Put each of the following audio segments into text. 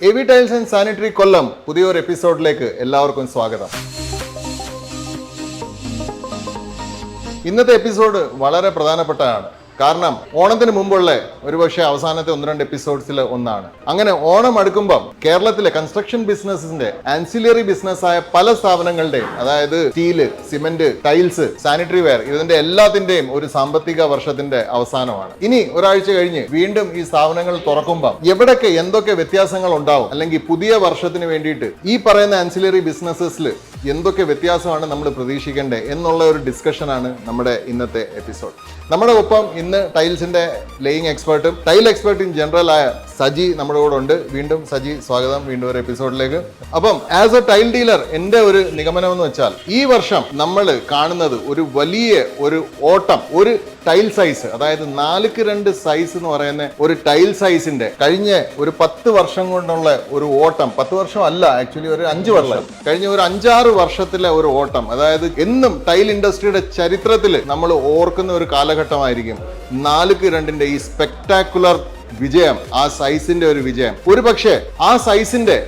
Away tiles and sanitary കൊല്ലം പുതിയൊരു എപ്പിസോഡിലേക്ക് എല്ലാവർക്കും സ്വാഗതം. ഇന്നത്തെ എപ്പിസോഡ് വളരെ പ്രധാനപ്പെട്ടതാണ്. കാരണം ഓണത്തിന് മുമ്പുള്ള ഒരുപക്ഷെ അവസാനത്തെ 1-2 എപ്പിസോഡ്സിൽ ഒന്നാണ്. അങ്ങനെ ഓണം അടുക്കുമ്പം കേരളത്തിലെ കൺസ്ട്രക്ഷൻ ബിസിനസിന്റെ ആൻസിലറി ബിസിനസ്സായ പല സ്ഥാപനങ്ങളുടെയും, അതായത് steel, cement, tiles, sanitary ware, ഇതിന്റെ എല്ലാത്തിന്റെയും ഒരു സാമ്പത്തിക വർഷത്തിന്റെ അവസാനമാണ്. ഇനി ഒരാഴ്ച കഴിഞ്ഞ് വീണ്ടും ഈ സ്ഥാപനങ്ങൾ തുറക്കുമ്പം എവിടൊക്കെ എന്തൊക്കെ വ്യത്യാസങ്ങൾ ഉണ്ടാവും, അല്ലെങ്കിൽ പുതിയ വർഷത്തിന് വേണ്ടിയിട്ട് ഈ പറയുന്ന ആൻസിലറി ബിസിനസ്സസിൽ എന്തൊക്കെ വ്യത്യാസമാണ് നമ്മൾ പ്രതീക്ഷിക്കേണ്ടത് എന്നുള്ള ഒരു ഡിസ്കഷനാണ് നമ്മുടെ ഇന്നത്തെ എപ്പിസോഡ്. നമ്മുടെ ഒപ്പം ഇന്ന് ടൈൽസിന്റെ ലേയിങ് എക്സ്പേർട്ടും ടൈൽ എക്സ്പേർട്ടും ജനറൽ ആയ സജി നമ്മുടെ കൂടെ ഉണ്ട്. വീണ്ടും സജി, സ്വാഗതം വീണ്ടും ഒരു എപ്പിസോഡിലേക്ക്. അപ്പം ആസ് എ ടൈൽ ഡീലർ എൻ്റെ ഒരു നിഗമനം എന്ന് വെച്ചാൽ ഈ വർഷം നമ്മൾ കാണുന്നത് ഒരു വലിയ ഒരു ഓട്ടം, ഒരു ടൈൽ സൈസ്, അതായത് 4x2 സൈസ് എന്ന് പറയുന്ന ഒരു ടൈൽ സൈസിന്റെ കഴിഞ്ഞ ഒരു 10 വർഷം കൊണ്ടുള്ള ഒരു ഓട്ടം, 10 വർഷം അല്ല ആക്ച്വലി ഒരു 5 വർഷം, കഴിഞ്ഞ ഒരു 5-6 വർഷത്തിലെ ഒരു ഓട്ടം, അതായത് എന്നും ടൈൽ ഇൻഡസ്ട്രിയുടെ ചരിത്രത്തിൽ നമ്മൾ ഓർക്കുന്ന ഒരു കാലഘട്ടമായിരിക്കും 4x2 ഈ സ്പെക്ടാക്കുലർ വിജയം, ആ സൈസിന്റെ ഒരു വിജയം. ഒരു പക്ഷേ ആ സൈസിന്റെ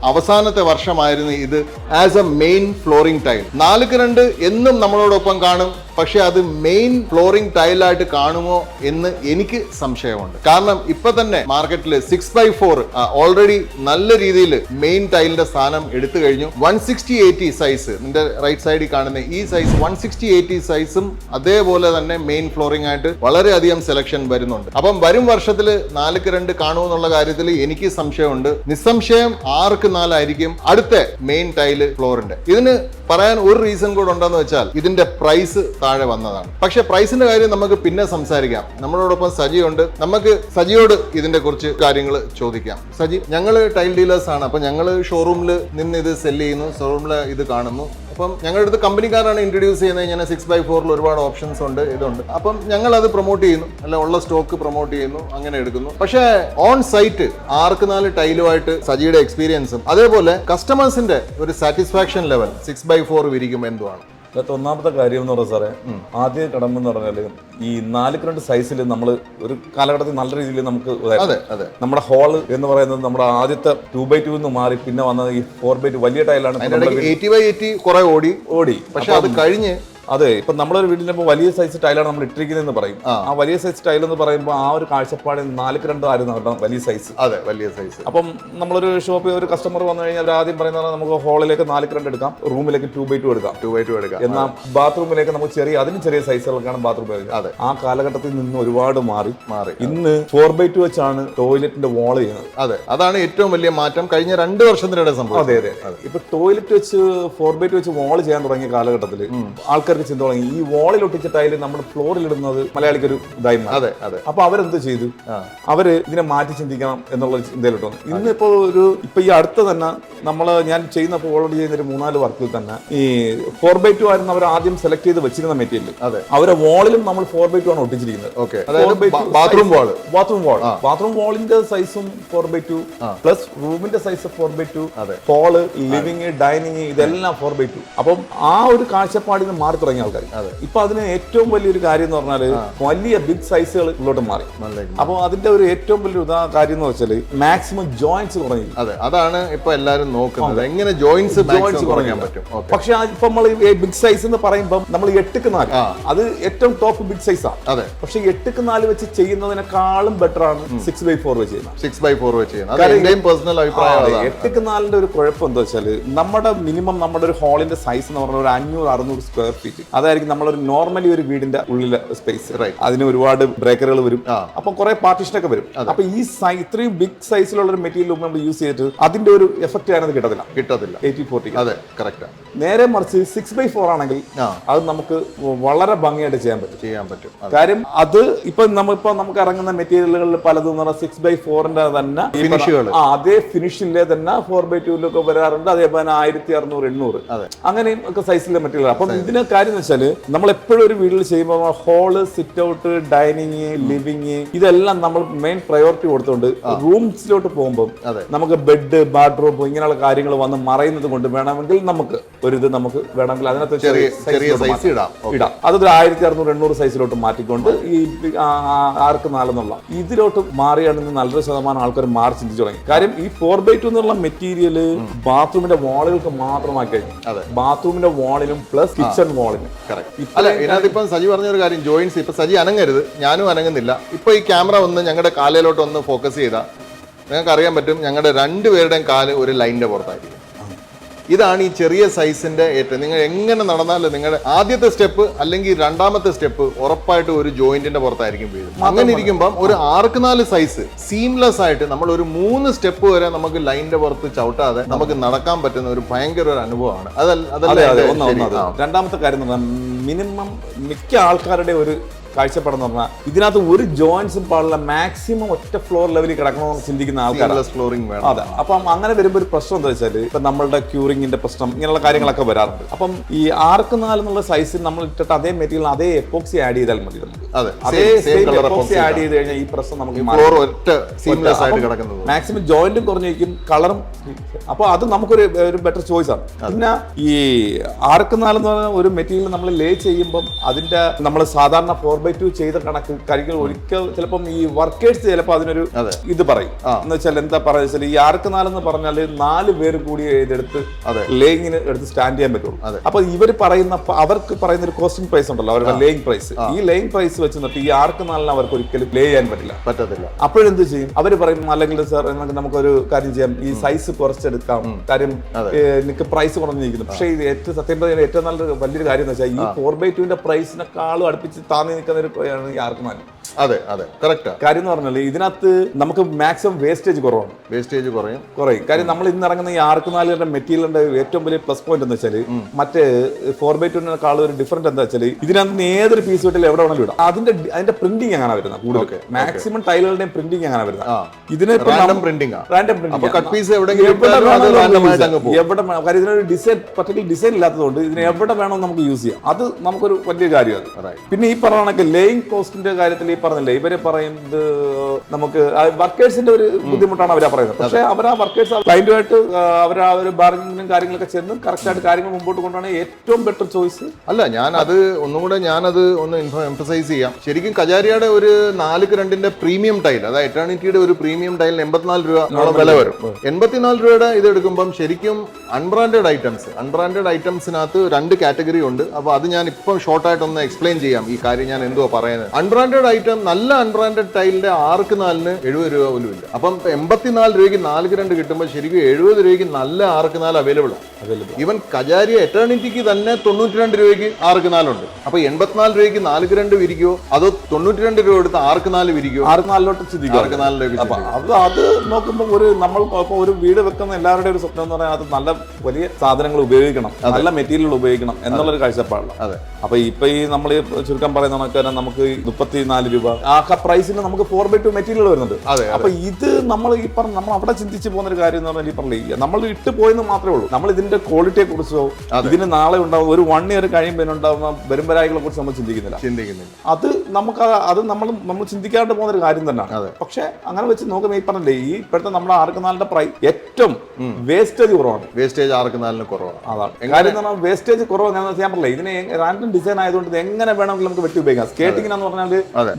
അവസാനത്തെ വർഷമായിരുന്നു ഇത് as a main flooring tile. 4x2 എന്നും നമ്മളോടൊപ്പം കാണും, പക്ഷെ അത് മെയിൻ ഫ്ലോറിംഗ് ടൈലായിട്ട് കാണുമോ എന്ന് എനിക്ക് സംശയമുണ്ട്. കാരണം ഇപ്പൊ തന്നെ മാർക്കറ്റിൽ 6x4 ഓൾറെഡി നല്ല രീതിയിൽ മെയിൻ ടൈലിന്റെ സ്ഥാനം എടുത്തു കഴിഞ്ഞു. 160/80 സൈസ്, നിന്റെ റൈറ്റ് സൈഡിൽ കാണുന്ന ഈ സൈസ് 160/80 സൈസും അതേപോലെ തന്നെ മെയിൻ ഫ്ലോറിംഗ് ആയിട്ട് വളരെയധികം സെലക്ഷൻ വരുന്നുണ്ട്. അപ്പം വരും വർഷത്തിൽ 4x2 കാണുമെന്നുള്ള കാര്യത്തിൽ എനിക്ക് സംശയമുണ്ട്. നിസ്സംശയം 6x4 ആയിരിക്കും അടുത്ത മെയിൻ ടൈല് ഫ്ലോറിന്റെ. ഇതിന് പറയാൻ ഒരു റീസൺ കൂടെ ഉണ്ടെന്ന് വെച്ചാൽ ഇതിന്റെ പ്രൈസ് താഴെ വന്നതാണ്. പക്ഷെ പ്രൈസിന്റെ കാര്യം നമുക്ക് പിന്നെ സംസാരിക്കാം. നമ്മളോടൊപ്പം സജി ഉണ്ട്. നമുക്ക് സജിയോട് ഇതിന്റെ കുറച്ച് കാര്യങ്ങൾ ചോദിക്കാം. സജി, ഞങ്ങള് ടൈൽ ഡീലേഴ്സ് ആണ്. അപ്പൊ ഞങ്ങള് ഷോറൂമിൽ നിന്ന് ഇത് സെല് ചെയ്യുന്നു, ഷോറൂമിൽ ഇത് കാണുന്നു. അപ്പം ഞങ്ങളുടെ അടുത്ത് കമ്പനിക്കാരാണ് ഇൻട്രൊഡ്യൂസ് ചെയ്യുന്നത്. ഇങ്ങനെ 6x4 ഒരുപാട് ഓപ്ഷൻസ് ഉണ്ട്, ഇതുണ്ട്. അപ്പം ഞങ്ങൾ അത് പ്രൊമോട്ട് ചെയ്യുന്നു, അല്ല ഉള്ള സ്റ്റോക്ക് പ്രൊമോട്ട് ചെയ്യുന്നു, അങ്ങനെ എടുക്കുന്നു. പക്ഷേ ഓൺ സൈറ്റ് 6x4 ടൈലുമായിട്ട് സജിയുടെ എക്സ്പീരിയൻസും അതേപോലെ കസ്റ്റമേഴ്സിന്റെ ഒരു സാറ്റിസ്ഫാക്ഷൻ ലെവൽ 6x4 വിരിക്കും എന്തുവാണ്? ഒന്നാമത്തെ കാര്യം എന്ന് പറഞ്ഞാൽ സാറേ, ആദ്യ കടമെന്ന് പറഞ്ഞാൽ ഈ 4x2 സൈസിൽ നമ്മൾ ഒരു കാലഘട്ടത്തിൽ നല്ല രീതിയിൽ നമുക്ക് നമ്മുടെ ഹോള് എന്ന് പറയുന്നത് നമ്മുടെ ആദ്യത്തെ 2x2 എന്ന് മാറി പിന്നെ വന്നത് ഈ 4x2 വലിയ ടൈലാണ്. 80x80 കുറെ ഓടി, പക്ഷെ അത് കഴിഞ്ഞ് അതെ, ഇപ്പൊ നമ്മളൊരു വീട്ടിൽ വലിയ സൈസ് ടൈലാണ് നമ്മൾ ഇട്ടിരിക്കുന്നതെന്ന് പറയും. ആ വലിയ സൈസ് ടൈൽ എന്ന് പറയുമ്പോൾ ആ ഒരു കാഴ്ചപ്പാട് 4x2 ആയിരുന്നു കേട്ടോ വലിയ സൈസ്. അതെ, വലിയ സൈസ്. അപ്പം നമ്മളൊരു ഷോപ്പിൽ ഒരു കസ്റ്റമർ വന്നു കഴിഞ്ഞാൽ അവർ ആദ്യം പറയുന്നത് നമുക്ക് ഹോളിലേക്ക് 4x2 എടുക്കാം, റൂമിലേക്ക് 2x2 എടുക്കാം. എന്നാൽ ബാത്റൂമിലേക്ക് നമുക്ക് അതിന് ചെറിയ സൈസുകൾക്കാണ് ബാത്റൂം വരുന്നത്. അതെ, ആ കാലഘട്ടത്തിൽ നിന്ന് ഒരുപാട് മാറി ഇന്ന് 4x2 വെച്ചാണ് ടോയ്ലറ്റിന്റെ വാൾ ചെയ്യുന്നത്. അതെ, അതാണ് ഏറ്റവും വലിയ മാറ്റം കഴിഞ്ഞ 2 വർഷത്തിനിടെ സംഭവം. അതെ. ഇപ്പൊ ടോയ്ലറ്റ് വെച്ച് 4x2 വെച്ച് വാൾ ചെയ്യാൻ തുടങ്ങിയ കാലഘട്ടത്തിൽ ആൾക്കാർ ചിന്ത തുടങ്ങി ഈ വാളിൽ ഒട്ടിച്ച ടൈല് നമ്മൾ ഫ്ലോറിൽ ഇടുന്നത് മലയാളിക്ക് ഒരു ഇതായി. അതെ. അപ്പൊ അവരെന്ത് ചെയ്തു? അവര് ഇതിനെ മാറ്റി ചിന്തിക്കണം എന്നുള്ള ചിന്തയിലോട്ട് വന്നു. ഇന്നിപ്പോ ഈ അടുത്ത് തന്നെ ഞാൻ ചെയ്യുന്നപ്പോൾ ഓൾറെഡി ചെയ്യുന്ന ഒരു 3-4 വർക്കിൽ തന്നെ ഈ 4x2 ആയിരുന്നു അവർ ആദ്യം സെലക്ട് ചെയ്ത് വെച്ചിരുന്ന മെറ്റീരിയൽ. അതെ, അവരെ വാളിലും നമ്മൾ 4x2 ആണ് ഒട്ടിച്ചിരിക്കുന്നത്. ബാത്റൂം വാളിന്റെ സൈസും 4x2 പ്ലസ് റൂമിന്റെ size 4x2, hall, living, dining ഇതെല്ലാം 4x2. അപ്പം ആ ഒരു കാഴ്ചപ്പാടിൽ നിന്ന് മാറി തുടങ്ങിയ ആൾക്കാർ. ഇപ്പൊ അതിന് ഏറ്റവും വലിയൊരു കാര്യം എന്ന് പറഞ്ഞാല് വലിയ ബിഗ് സൈസുകൾ ഉള്ളോട്ട് മാറി. അപ്പൊ അതിന്റെ ഒരു ഏറ്റവും വലിയ കാര്യം എന്ന് വെച്ചാൽ മാക്സിമം ജോയിന്റ്സ് കുറഞ്ഞു. അതെ, അതാണ് ഇപ്പൊ എല്ലാവരും നോക്കുന്നത്, എങ്ങനെ ജോയിന്റ്സ് കുറയ്ക്കാൻ പറ്റും. പക്ഷെ ഇപ്പൊ നമ്മൾ ബിഗ് സൈസ് എന്ന് പറയുമ്പോൾ നമ്മൾ 8x4 അത് ഏറ്റവും ടോപ്പ് ബിഗ് സൈസാണ്. അതെ, പക്ഷെ 8x4 വെച്ച് ചെയ്യുന്നതിനേക്കാളും ബെറ്റർ ആണ് 6x4 വെച്ച് ചെയ്യുന്നത്. 6x4 വെച്ച് ചെയ്യുന്നത് പേഴ്സണൽ അഭിപ്രായം. 8x4 ഒരു കുഴപ്പം എന്താ വെച്ചാൽ നമ്മുടെ മിനിമം നമ്മുടെ ഒരു ഹോളിന്റെ സൈസ് എന്ന് പറഞ്ഞാൽ ഒരു 500-600 സ്ക്വയർ ഫീറ്റ്. അതായിരിക്കും നമ്മളൊരു നോർമലി ഒരു വീടിന്റെ ഉള്ളിലെ സ്പേസ്. അതിന് ഒരുപാട് ബ്രേക്കറുകൾ വരും, അപ്പൊ കുറെ പാർട്ടീഷൻ ഒക്കെ വരും. അപ്പൊ ഈ ഇത്രയും ബിഗ് സൈസിലുള്ള ഒരു മെറ്റീരിയൽ നമ്മൾ യൂസ് ചെയ്തിട്ട് അതിന്റെ ഒരു എഫക്ട് അതിനകത്ത് കിട്ടത്തില്ല. 80-40. അതെ, കറക്റ്റ്. നേരെ മറിച്ച് 6x4 ആണെങ്കിൽ അത് നമുക്ക് വളരെ ഭംഗിയായിട്ട് ചെയ്യാൻ പറ്റും. കാര്യം അത് നമുക്ക് ഇറങ്ങുന്ന മെറ്റീരിയലുകളിൽ പലതും 6x4ന്റെ തന്നെ ഫിനിഷുകൾ അതേ ഫിനിഷിലെ തന്നെ 4x2 വരാറുണ്ട്. അതേപോലെ 1600-800 അങ്ങനെയും ഒക്കെ സൈസിലെ മെറ്റീരിയൽ. അപ്പം ഇതിന് കാര്യം എന്ന് വെച്ചാൽ നമ്മൾ എപ്പോഴും ഒരു വീട്ടിൽ ചെയ്യുമ്പോൾ hall, sit out, dining, living ഇതെല്ലാം നമ്മൾ മെയിൻ പ്രയോറിറ്റി കൊടുത്തുകൊണ്ട് റൂംസിലോട്ട് പോകുമ്പോൾ നമുക്ക് ബെഡ്, ബാത്റൂം ഇങ്ങനെയുള്ള കാര്യങ്ങൾ വന്ന് മറയുന്നത് കൊണ്ട് വേണമെങ്കിൽ നമുക്ക് ഒരു ഇത് നമുക്ക് വേണമെങ്കിൽ അതിനകത്ത് ചെറിയ സൈസ് ഇടാം. അതൊരു 1600-800 സൈസിലോട്ട് മാറ്റിക്കൊണ്ട് ഈ 6x4 എന്നുള്ള ഇതിലോട്ട് മാറിയാണെങ്കിൽ നല്ലൊരു ശതമാനം ആൾക്കാർ മാറി ചിന്തിച്ചു തുടങ്ങി. കാര്യം ഈ 4x2 എന്നുള്ള മെറ്റീരിയല് ബാത്റൂമിന്റെ വാളുകൾക്ക് മാത്രമാക്കി കഴിഞ്ഞു. ബാത്റൂമിന്റെ വാളിനും പ്ലസ് കിച്ചൺ വാളിനും. അല്ല, ഇതിനകത്തിപ്പം സജി പറഞ്ഞൊരു കാര്യം, ജോയിന്റ്സ് ഇപ്പൊ സജി അനങ്ങരുത്, ഞാനും അനങ്ങുന്നില്ല. ഇപ്പൊ ഈ ക്യാമറ ഒന്ന് ഞങ്ങളുടെ കാലയിലോട്ട് ഒന്ന് ഫോക്കസ് ചെയ്താൽ നിങ്ങൾക്ക് അറിയാൻ പറ്റും ഞങ്ങളുടെ രണ്ടുപേരുടെയും കാല് ഒരു ലൈനിന്റെ പുറത്തായിരിക്കും. ഇതാണ് ഈ ചെറിയ സൈസിന്റെ ഏറ്റവും, നിങ്ങൾ എങ്ങനെ നടന്നാലും നിങ്ങളുടെ ആദ്യത്തെ സ്റ്റെപ്പ് അല്ലെങ്കിൽ രണ്ടാമത്തെ സ്റ്റെപ്പ് ഉറപ്പായിട്ട് ഒരു ജോയിന്റിന്റെ പുറത്തായിരിക്കും വീഴുന്നത്. അങ്ങനെ ഇരിക്കുമ്പം ഒരു 6x4 സൈസ് സീംലെസ് ആയിട്ട് നമ്മൾ ഒരു 3 സ്റ്റെപ്പ് വരെ നമുക്ക് ലൈനിന്റെ പുറത്ത് ചവിട്ടാതെ നമുക്ക് നടക്കാൻ പറ്റുന്ന ഒരു ഭയങ്കര ഒരു അനുഭവമാണ്. രണ്ടാമത്തെ കാര്യം എന്ന് പറഞ്ഞാൽ മിനിമം മിക്ക ആൾക്കാരുടെ ഒരു കാഴ്ചപ്പാടെന്ന് പറഞ്ഞാൽ ഇതിനകത്ത് ഒരു ജോയിന്റ്സും പാടില്ല, മാക്സിമം ഒറ്റ ഫ്ലോർ ലെവലിൽ കിടക്കണമെന്ന് ചിന്തിക്കുന്ന ആൾക്കാരാണ്. അതെ, അപ്പം അങ്ങനെ വരുമ്പോൾ ഒരു പ്രശ്നം എന്താ വെച്ചാൽ ഇപ്പൊ നമ്മളുടെ ക്യൂറിംഗിന്റെ പ്രശ്നം ഇങ്ങനെയുള്ള കാര്യങ്ങളൊക്കെ വരാറുണ്ട്. അപ്പം ഈ 6x4 എന്നുള്ള സൈസിൽ നമ്മൾ ഇട്ടിട്ട് അതേ മെറ്റീരിയൽ അതേ എപ്പോക്സി ആഡ് ചെയ്താൽ മതി. അതേ എപ്പോക്സി ആഡ് ചെയ്ത് കഴിഞ്ഞാൽ ഈ പ്രശ്നം നമുക്ക് മാക്സിമം ജോയിന്റും കുറഞ്ഞിരിക്കും, കളറും. അപ്പൊ അത് നമുക്കൊരു ബെറ്റർ ചോയ്സ് ആണ്. പിന്നെ ഈ 6x4 എന്ന് പറഞ്ഞ ഒരു മെറ്റീരിയൽ നമ്മൾ ലേ ചെയ്യുമ്പോൾ അതിന്റെ നമ്മൾ സാധാരണ 4x2 ചെയ്ത കണക്ക് കാര്യങ്ങൾ ഒരിക്കൽ ചിലപ്പം ഈ വർക്കേഴ്സ് ചിലപ്പോൾ അതിനൊരു ഇത് പറയും. എന്ന് വെച്ചാൽ എന്താ പറയുക, ഈ 6x4 എന്ന് പറഞ്ഞാൽ 4 പേര് കൂടി ഇതെടുത്ത് ലേയിങ്ങിന് എടുത്ത് സ്റ്റാൻഡ് ചെയ്യാൻ പറ്റുള്ളൂ. അപ്പൊ ഇവർ പറയുന്ന അവർക്ക് പറയുന്ന ഒരു കോസ്റ്റിംഗ് പ്രൈസ് ഉണ്ടല്ലോ, അവരുടെ ലേയിങ് പ്രൈസ്. ഈ ലേയിങ് പ്രൈസ് വെച്ച് നിർത്തി ഈ 6x4 അവർക്ക് ഒരിക്കലും ലേ ചെയ്യാൻ പറ്റത്തില്ല. അപ്പോഴെന്ത് ചെയ്യും അവർ പറയും, അല്ലെങ്കിൽ സാർ നമുക്കൊരു കാര്യം ചെയ്യാം, ഈ സൈസ് കുറച്ചെടുക്കാം, കാര്യം എനിക്ക് പ്രൈസ് കുറഞ്ഞിരിക്കുന്നു. പക്ഷേ ഇത് സത്യം പറഞ്ഞാൽ ഏറ്റവും നല്ലൊരു വലിയൊരു കാര്യം എന്ന് വെച്ചാൽ ഈ 4x2 പ്രൈസിനെക്കാളും അടുപ്പിച്ച് താന്നി നിൽക്കുന്ന ഒരു ഈ 6x4. അതെ അതെ, കറക്റ്റ്. കാര്യം എന്ന് പറഞ്ഞാൽ ഇതിനകത്ത് നമുക്ക് മാക്സിമം വേസ്റ്റേജ് കുറവാണ്. വേസ്റ്റേജ് കുറയും. കാര്യം നമ്മൾ ഇന്ന് ഇറങ്ങുന്ന ഈ 6x4 മെറ്റീരിയലിന്റെ ഏറ്റവും വലിയ പ്ലസ് പോയിന്റ് എന്ന് വെച്ചാൽ മറ്റേ 4x2 ഒരു ഡിഫറൻറ്റ് എന്താ വെച്ചാൽ ഇതിനകത്ത് ഏതൊരു പീസ് വീട്ടിൽ എവിടെ വേണമെങ്കിലും ഇടാം. അതിന്റെ പ്രിന്റിംഗ് അങ്ങനെ വരുന്നത് കൂടുതൽ മാക്സിമം ടൈലുകളുടെയും പ്രിന്റിംഗ് അങ്ങനെ വരുന്നത്. ഇതിന് റാൻഡം പ്രിന്റിംഗ് എവിടെ കാര്യം ഇതിനൊരു പർട്ടിക്കുലർ ഡിസൈൻ ഇല്ലാത്തതുകൊണ്ട് ഇതിന് എവിടെ വേണമെന്ന് നമുക്ക് യൂസ് ചെയ്യാം. അത് നമുക്കൊരു വലിയ കാര്യമാണ്. പിന്നെ ഈ പറഞ്ഞ ലേയിങ് കോസ്റ്റിന്റെ കാര്യത്തിൽ ഈ പറഞ്ഞില്ലേ, ഇവര് പറയുന്നത് നമുക്ക് വർക്കേഴ്സിന്റെ ഒരു ബുദ്ധിമുട്ടാണ് അവരാ പറയുന്നത്. പക്ഷേ അവരാ വർക്കേഴ്സ് ക്ലൈന്റുമായിട്ട് അവരാ ഒരു ബാർഗനിങ്ങും കാര്യങ്ങളൊക്കെ ചെന്ന് കറക്റ്റായിട്ട് കാര്യങ്ങൾ മുമ്പോട്ട് കൊണ്ടുപോകണ ഏറ്റവും ബെറ്റർ ചോയ്സ്. അല്ല, ഞാനത് ഒന്ന് എംഫസൈസ് ചെയ്യാം. ശരിക്കും കജാരിയുടെ ഒരു 4x2 പ്രീമിയം ടൈൽ, അതായത് എറ്റേണിറ്റിയുടെ ഒരു പ്രീമിയം ടൈലിന് 84 രൂപ വില വരും. 84 രൂപയുടെ ഇത് എടുക്കുമ്പം ശരിക്കും അൺബ്രാൻഡഡ് ഐറ്റംസിനകത്ത് 2 കാറ്റഗറി ഉണ്ട്. അപ്പൊ അത് ഞാൻ ഇപ്പം ഷോർട്ടായിട്ടൊന്ന് എക്സ്പ്ലെയിൻ ചെയ്യാം ഈ കാര്യം ഞാൻ എന്തുവാ പറയുന്നത്. അൺബ്രാൻഡഡ് ഐറ്റം, നല്ല അൺബ്രാൻഡഡ് ടൈലിന്റെ 6x4 70 രൂപ പോലും ഇല്ല. അപ്പം 84 രൂപയ്ക്ക് 4x2 കിട്ടുമ്പോൾ ശരിക്കും 70 രൂപയ്ക്ക് നല്ല 6x4 അവൈലബിൾ ആണ്. ഈവൻ കജാരിയ എറ്റേണിറ്റിക്ക് തന്നെ 92 രൂപയ്ക്ക് 6x4 ഉണ്ട്. അപ്പൊ 84 രൂപയ്ക്ക് 4x2 വിരിക്കുമോ അതോ 92 രൂപ എടുത്ത് 6x4 വിരിക്കുമോ? 6x4 അത് നോക്കുമ്പോൾ നമ്മൾ ഒരു വീട് വെക്കുന്ന എല്ലാവരുടെയും ഒരു സ്വപ്നം എന്ന് പറഞ്ഞാൽ അത് നല്ല വലിയ സാധനങ്ങൾ ഉപയോഗിക്കണം, നല്ല മെറ്റീരിയൽ ഉപയോഗിക്കണം എന്നുള്ളൊരു കാഴ്ചപ്പാടില്ല. അപ്പൊ ഇപ്പൊ ഈ നമ്മൾ ചുരുക്കം പറയുന്ന നമുക്ക് 34 രൂപ ആ പ്രൈസിന് നമുക്ക് 4x2 മെറ്റീരിയൽ വരുന്നുണ്ട്. അപ്പൊ ഇത് നമ്മൾ ഈ പറഞ്ഞ നമ്മൾ അവിടെ ചിന്തിച്ച് പോകുന്ന ഒരു കാര്യം എന്ന് പറഞ്ഞാൽ ഈ പറഞ്ഞില്ല, നമ്മൾ ഇട്ട് പോയെന്ന് മാത്രമേ ഉള്ളൂ. നമ്മൾ ഇതിന്റെ ക്വാളിറ്റിയെ കുറിച്ചോ ഇതിന് നാളെ ഉണ്ടാവും ഒരു 1 ഇയർ കഴിയുമ്പോൾ ഉണ്ടാവുന്ന വരുംവരായികളെ കുറിച്ച് നമ്മൾ ചിന്തിക്കുന്നില്ല. അത് നമുക്ക് അത് നമ്മൾ ചിന്തിക്കാണ്ട് പോകുന്ന ഒരു കാര്യം തന്നെയാണ്. പക്ഷെ അങ്ങനെ വെച്ച് നോക്കുമ്പോൾ ഈ പറഞ്ഞില്ലേ, ഈ ഇപ്പോഴത്തെ നമ്മുടെ 6x4 പ്രൈസ് ഏറ്റവും വേസ്റ്റേജ് കുറവാണ്. വേസ്റ്റേജ് 6x4 കുറവാണ്. അതാണ് കാര്യം എന്ന് പറഞ്ഞാൽ വേസ്റ്റേജ് കുറവ്. ഞാൻ പറഞ്ഞില്ലേ, ഇതിന് റാൻഡം ഡിസൈൻ ആയതുകൊണ്ട് എങ്ങനെ വേണമെങ്കിലും നമുക്ക് വെട്ടി ഉപയോഗിക്കാം. സ്കേട്ടിങ്ങിനെന്ന് പറഞ്ഞാൽ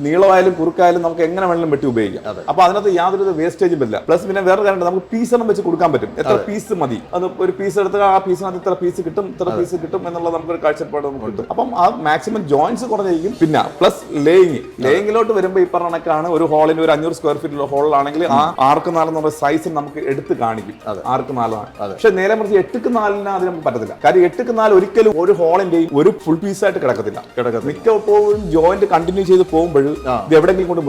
നീളമായാലും കുറുക്കായാലും നമുക്ക് എങ്ങനെ വേണമെങ്കിലും വെട്ടി ഉപയോഗിക്കാം. അപ്പൊ അതിനകത്ത് യാതൊരു വേസ്റ്റേജും വരില്ല. പ്ലസ് പിന്നെ വേറെ കാര്യം, നമുക്ക് പീസെണ്ണം വെച്ച് കൊടുക്കാൻ പറ്റും. എത്ര പീസ് മതി, അത് ഒരു പീസ് എടുത്താൽ ആ പീസിനകത്ത് ഇത്ര പീസ് കിട്ടും, ഇത്ര പീസ് കിട്ടും എന്നുള്ളത് നമുക്കൊരു കാഴ്ചപ്പാട് നമുക്ക് കിട്ടും. അപ്പം ആ മാക്സിമം ജോയിന്റ്സ് കുറഞ്ഞിരിക്കും. പിന്നെ പ്ലസ് ലേയിങ്ങിലോട്ട് വരുമ്പോൾ ഈ പറഞ്ഞ കണക്കാണ് ഒരു ഹോളിന് ഒരു 500 സ്ക്വയർ ഫീറ്റ് ഹോളിലാണെങ്കിൽ ആ 6x4 എന്നുള്ള സൈസ് നമുക്ക് എടുത്ത് കാണിക്കും. 6x4 ആണ്. പക്ഷെ നേരെ മറിച്ച് 8x4 അത് നമുക്ക് പറ്റത്തില്ല. കാര്യം 8x4 ഒരിക്കലും ഒരു ഹോളിന്റെയും ഒരു ഫുൾ പീസായിട്ട് കിടക്കത്തില്ല. മിക്കപ്പോഴും ജോയിന്റ് കണ്ടിന്യൂ ചെയ്ത് പോകുമ്പോൾ ഇത് എവിടെയെങ്കിലും കൊണ്ട്